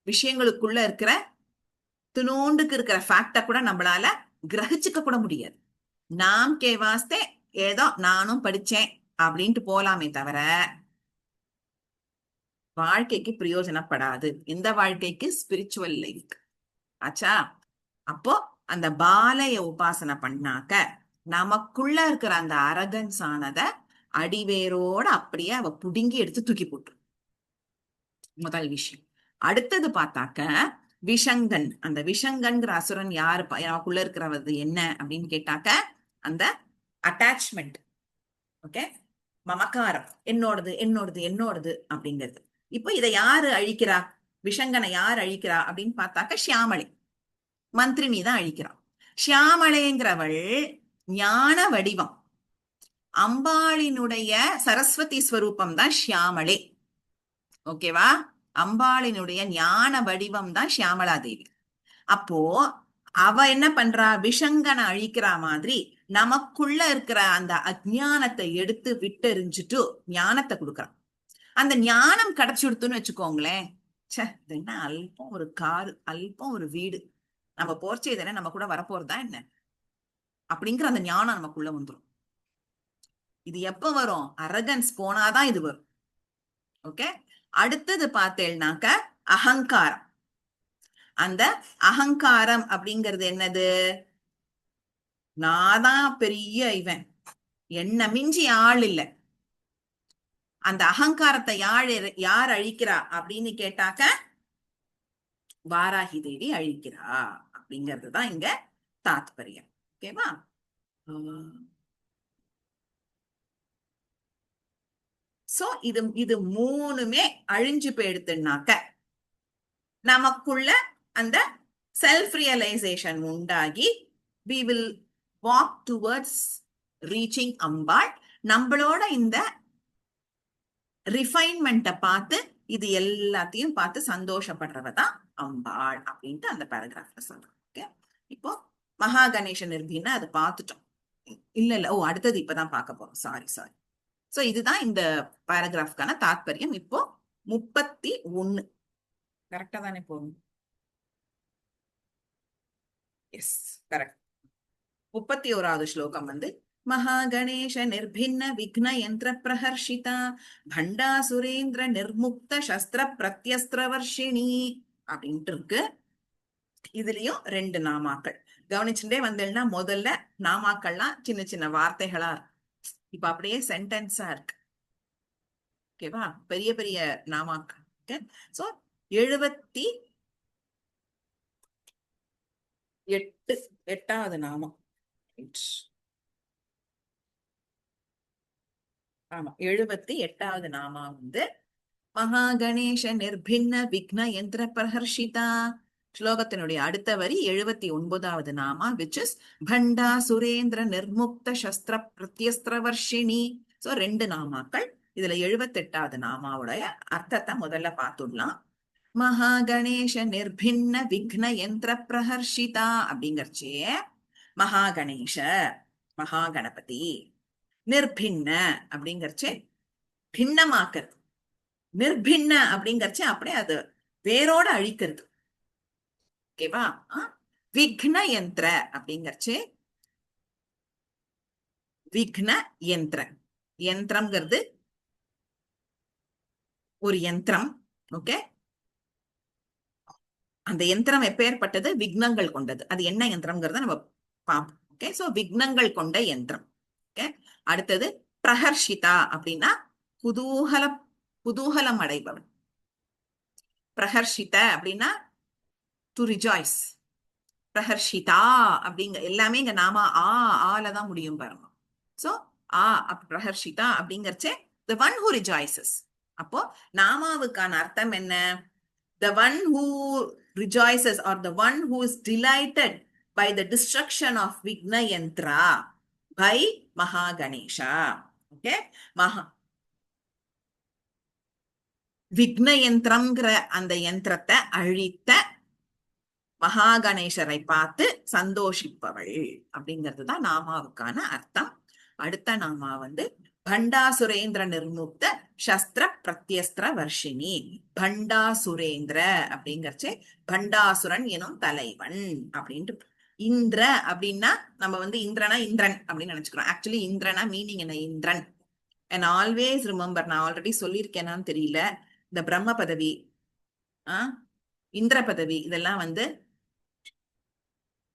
விஷயங்களுக்குள்ள இருக்கிற துணோண்டுக்கு இருக்கிற ஃபேக்ட கூட நம்மளால கிரகிச்சுக்க கூட முடியாது. நாம் கே வாஸ்தே ஏதோ நானும் படிச்சேன் அப்படின்ட்டு போலாமே தவிர வாழ்க்கைக்கு பிரயோஜனப்படாது. இந்த வாழ்க்கைக்கு ஸ்பிரிச்சுவல் லைஃப் ஆச்சா? அப்போ அந்த பாலைய உபாசனை பண்ணாக்க நமக்குள்ள இருக்கிற அந்த அரகன்ஸ் ஆனத அடிவேரோட அப்படியே அவ புடுங்கி எடுத்து தூக்கி போட்டு. முதல் விஷயம். அடுத்தது பார்த்தாக்க விஷங்கன். அந்த விஷங்கன்கிற அசுரன் யாரு? நமக்குள்ள இருக்கிறது என்ன அப்படின்னு கேட்டாக்க அந்த அட்டாச்மெண்ட். ஓகே, மமக்காரம், என்னோடது என்னோடது என்னோடது அப்படிங்கிறது. இப்போ இதை யாரு அழிக்கிறா? விஷங்கனை யார் அழிக்கிறா அப்படின்னு பார்த்தாக்க ஷியாமளை மந்திரினி தான் அழிக்கிறான். ஷியாமளைங்கிறவள் ஞான வடிவம். அம்பாளினுடைய சரஸ்வதி ஸ்வரூபம் தான் ஷியாமளே. ஓகேவா? அம்பாளினுடைய ஞான வடிவம் தான் ஷியாமளா தேவி. அப்போ அவ என்ன பண்றா? விஷங்கனை அழிக்கிற மாதிரி நமக்குள்ள இருக்கிற அந்த அஜ்ஞானத்தை எடுத்து விட்டெறிஞ்சிட்டு ஞானத்தை கொடுக்கறான். அந்த ஞானம் கிடைச்சுடுத்துன்னு வச்சுக்கோங்களேன், சே இது என்ன அல்பம் ஒரு காரு, அல்பம் ஒரு வீடு, நம்ம போர்ச்சே தானே நம்ம கூட வரப்போறதா என்ன அப்படிங்கிற அந்த ஞானம் நமக்குள்ள வந்துடும். இது எப்ப வரும்? அரகன்ஸ் போனாதான் இது வரும். ஓகே, அடுத்தது பார்த்தேன்னாக்க அகங்காரம். அந்த அகங்காரம் அப்படிங்கிறது என்னது? நாதான் பெரிய இவன், என்ன மிஞ்சி ஆள் இல்லை. அந்த அகங்காரத்தை யார் அழிக்கிறா அப்படின்னு கேட்டாக்க வாராகி தேவி அழிக்கிறா அப்படிங்கிறது தான் இங்க தாத்பரியம். ஓகேவா? சோ இது மூணுமே அழிஞ்சு போயிடுத்துனாக்க நமக்குள்ள அந்த செல்ஃப் ரியலைசேஷன் உண்டாகி we will walk towards reaching அம்பாள். நம்மளோட இந்த ரிஃபைன்மெண்ட்டை பார்த்து இது எல்லாத்தையும் பார்த்து சந்தோஷப்படுறவதான் அம்பாள் அப்படின்ட்டு அந்த பேராகிராஃப்ல சொல்றோம். ஓகே, இப்போ மகா கணேச நிர்பின்னா அதை பார்த்துட்டோம். இல்ல அடுத்தது இப்பதான் பார்க்க போறோம். சாரி. சோ இதுதான் இந்த பேராகிராஃப்கான தாத்பரியம். இப்போ 31 கரெக்டா தானே போகும்? S, correct. 31வது ஸ்லோகம் மகாகணேஷ நிர்பின்ன விக்ன யந்திர பிரஹர்ஷிதா பண்டாசுரேந்திர நிர்முக்த சஸ்திர பிரத்யஸ்திரவர்ஷினி அப்படின்ட்டு இருக்கு. இதுலயும் 2 நாமாக்கள் கவனிச்சுட்டே வந்தேன்னா முதல்ல நாமாக்கள்லாம் சின்ன சின்ன வார்த்தைகளா இருக்கு. இப்ப அப்படியே சென்டென்ஸா இருக்கு. ஓகேவா? பெரிய பெரிய நாமாக்கள். ஓகே, சோ 78வது நாமம். ஆமா, 78வது நாமா மகாகணேஷ நிர்பின்ன விக்ன யந்திர பிரஹர்ஷிதா. ஸ்லோகத்தினுடைய அடுத்த வரி 79வது நாமா, which is பண்டா சுரேந்திர நிர்முக்த சஸ்திர பிரத்யஸ்திரவர்ஷினி. சோ 2 நாமாக்கள். இதுல 78வது நாமாவுடைய அர்த்தத்தை முதல்ல பார்த்துடலாம். மகாகணேஷ நிர்பின்ன விக்ன யந்திர பிரஹர்ஷிதா அப்படிங்கறச்சே மகாகணேஷ மகாகணபதி, நிர்பின்ன அப்படிங்கறச்சே பின்னமாக்குறது, நிர்பின்ன அப்படிங்கறச்சே அப்படியே அது வேரோட அழிக்கிறது. ஓகேவா? விக்ன யந்திர அப்படிங்கறச்சே விக்ன யந்திர, யந்திரம்ங்கிறது ஒரு யந்திரம். ஓகே, அந்த யந்திரம் எப்பேற்பட்டது? விக்னங்கள் கொண்டது. அது என்ன யந்திரம்ங்கிறத நம்ம பார்ப்போம். ஓகே, சோ விக்னங்கள் கொண்ட யந்திரம். ஓகே, அடுத்தது பிரஹர்ஷிதா அப்படின்னா குதூகலம் அடைபவன். பிரஹர்ஷித அப்படின்னா டு ரிஜாய்ஸ். பிரஹர்ஷிதா அப்படிங்க எல்லாமே இங்க நாம ஆலதான் முடியும் பாருங்க. சோ பிரஹர்ஷிதா அப்படிங்கறச்சே the one who rejoices. அப்போ நாமாவுக்கான அர்த்தம் என்ன? The one who rejoices or the one who is delighted by the destruction of Vigna Yantra by Mahaganesha. Okay, விக்ன யந்திரம்ங்கிற அந்த யந்திரத்தை அழித்த மகாகணேசரை பார்த்து சந்தோஷிப்பவள் அப்படிங்கிறதுதான் நாமாவுக்கான அர்த்தம். அடுத்த நாமா பண்டாசுரேந்திர நிர்முக்த சஸ்திர பிரத்யஸ்திர வர்ஷினி. பண்டாசுரேந்திர அப்படிங்கறச்சே பண்டாசுரன் எனும் தலைவன் அப்படின்ட்டு. இந்திர அப்படின்னா நம்ம இந்திரனா இந்திரன் அப்படின்னு நினைச்சுக்கிறோம். ஆக்சுவலி இந்திரனா மீனிங் என்ன? இந்திரன். அண்ட் ஆல்வேஸ் ரிமெம்பர், நான் ஆல்ரெடி சொல்லியிருக்கேனான்னு தெரியல, இந்த பிரம்ம பதவி, இந்திர பதவி, இதெல்லாம்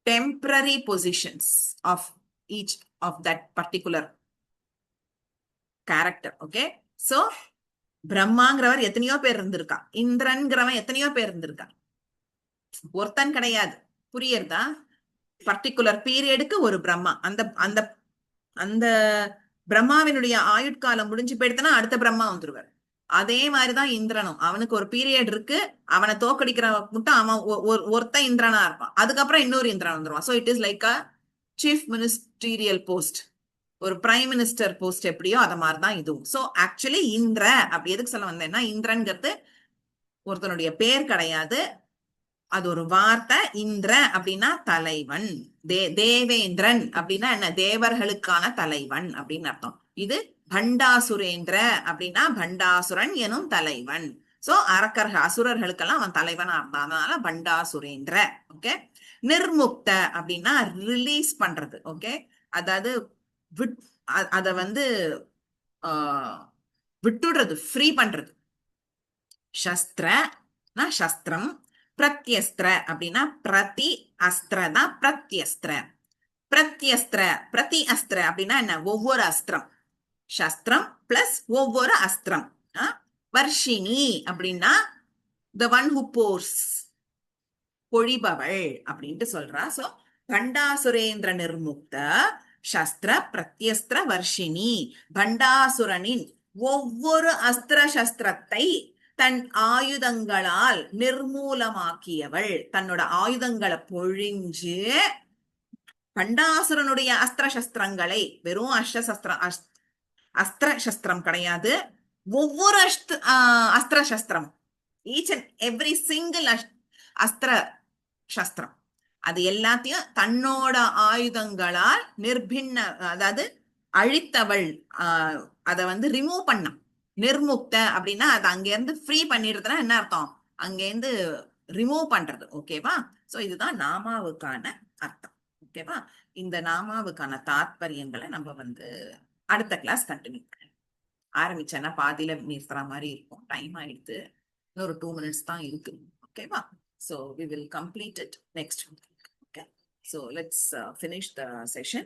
temporary positions of each of that particular character. Okay, so பிரம்மாங்கிறவர் எத்தனையோ பேர் இருந்திருக்கா, இந்திரன்கிறவன் எத்தனையோ பேர் இருந்திருக்கா, ஒருத்தன் கிடையாது. புரியுறதா? பர்டிகுலர் பீரியடுக்கு ஒரு பிரம்மா. அந்த அந்த அந்த பிரம்மாவினுடைய ஆயுட்காலம் முடிஞ்சு போயிடுதுன்னா அடுத்த பிரம்மா வந்துருவார். அதே மாதிரிதான் இந்திரனும். அவனுக்கு ஒரு பீரியட் இருக்கு, அவனை தோக்கடிக்கிற மட்டும் அவன் ஒருத்தன் இந்திரனா இருப்பான், அதுக்கப்புறம் இன்னொரு இந்திரன் வந்துருவான். So it is like a chief ministerial post, ஒரு பிரைம் மினிஸ்டர் போஸ்ட் எப்படியோ அத மாதிரிதான் இதுவும். சோ ஆக்சுவலி இந்திர அப்படி எதுக்கு சொல்ல வந்தேன்னா, இந்திரன்கிறது ஒருத்தனுடைய பேர் கிடையாது, அது ஒரு வார்த்தை. இந்திர அப்படின்னா தலைவன். தேவேந்திரன் அப்படின்னா என்ன? தேவர்களுக்கான தலைவன் அப்படின்னு அர்த்தம். இது பண்டாசுரேந்திர அப்படின்னா பண்டாசுரன் எனும் தலைவன். சோ அசுரர்களுக்கெல்லாம் அவன் தலைவனா இருந்தான், அதனால பண்டாசுரேந்திர. ஓகே, நிர்முக்த அப்படின்னா ரிலீஸ் பண்றது. ஓகே, அதாவது அத விட்டுடுறது, ஃப்ரீ பண்றது. சஸ்திரனா சஸ்திரம், பிரத்யஸ்திர அப்படின்னா பிரதி அஸ்திர தான் பிரத்யஸ்திர. பிரத்யஸ்திர பிரதி அஸ்திர அப்படின்னா என்ன? ஒவ்வொரு அஸ்திரம். சஸ்திரம் பிளஸ் ஒவ்வொரு அஸ்திரம். வர்ஷினி அப்படின்னா the one who pours, பொழிபவள் அப்படின்ட்டு சொல்றா. சோ பண்டாசுரேந்திர நிர்முக்த சஸ்திர பிரத்யஸ்திர வர்ஷினி. பண்டாசுரனின் ஒவ்வொரு அஸ்திர சஸ்திரத்தை தன் ஆயுதங்களால் நிர்மூலமாக்கியவள். தன்னோட ஆயுதங்களை பொழிஞ்சு பண்டாசுரனுடைய அஸ்திர சஸ்திரங்களை, வெறும் அஸ்திர சஸ்திரம் கிடையாது, ஒவ்வொரு அஸ்திர சஸ்திரம், ஈச் அண்ட் எவ்ரி சிங்கிள் அஸ்திர சஸ்திரம், அது எல்லாத்தையும் தன்னோட ஆயுதங்களால் நிர்பின்ன, அதாவது அழித்தவள். அத ரிமூவ் பண்ண. நிர்முக்த அப்படின்னா அது அங்க இருந்து ஃப்ரீ பண்ணிடுறதுன்னா என்ன அர்த்தம்? அங்க இருந்து ரிமூவ் பண்றது. ஓகேவா? சோ இதுதான் நாமாவுக்கான அர்த்தம். ஓகேவா? இந்த நாமாவுக்கான தாத்பரியங்களை நம்ம அடுத்த கிளாஸ் கண்டினியூ பண்ணலாம். ஆரம்பிச்சேன்னா பாதியில நிறுத்துற மாதிரி இருக்கும், டைம் ஆயிடுத்து, இன்னொரு 2 minutes தான் இருக்கு. ஓகேவா? So we will complete it next week. Okay, so let's finish the session.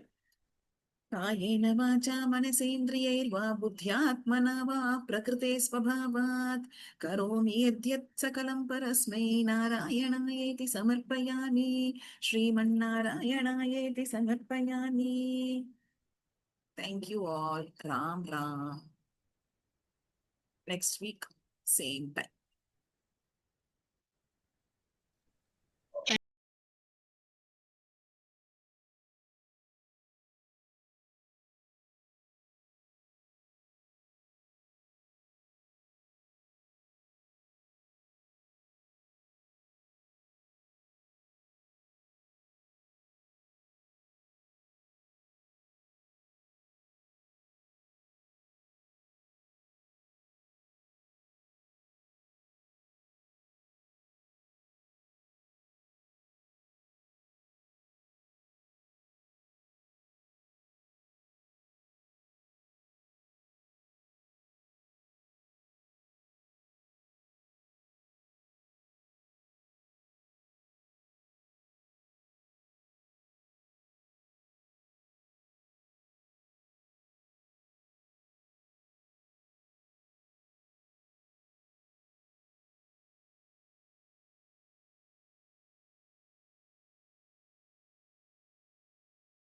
कायेन वाचा मनसेन्द्रियैर्वा बुद्ध्यात्मना वा प्रकृते स्वभावात् करोमि यद्यत् सकलं परस्मै नारायणायेति समर्पयामि. श्रीमन्नारायणायेति समर्पयामि. Thank you all. Ram Ram. Next week, same time.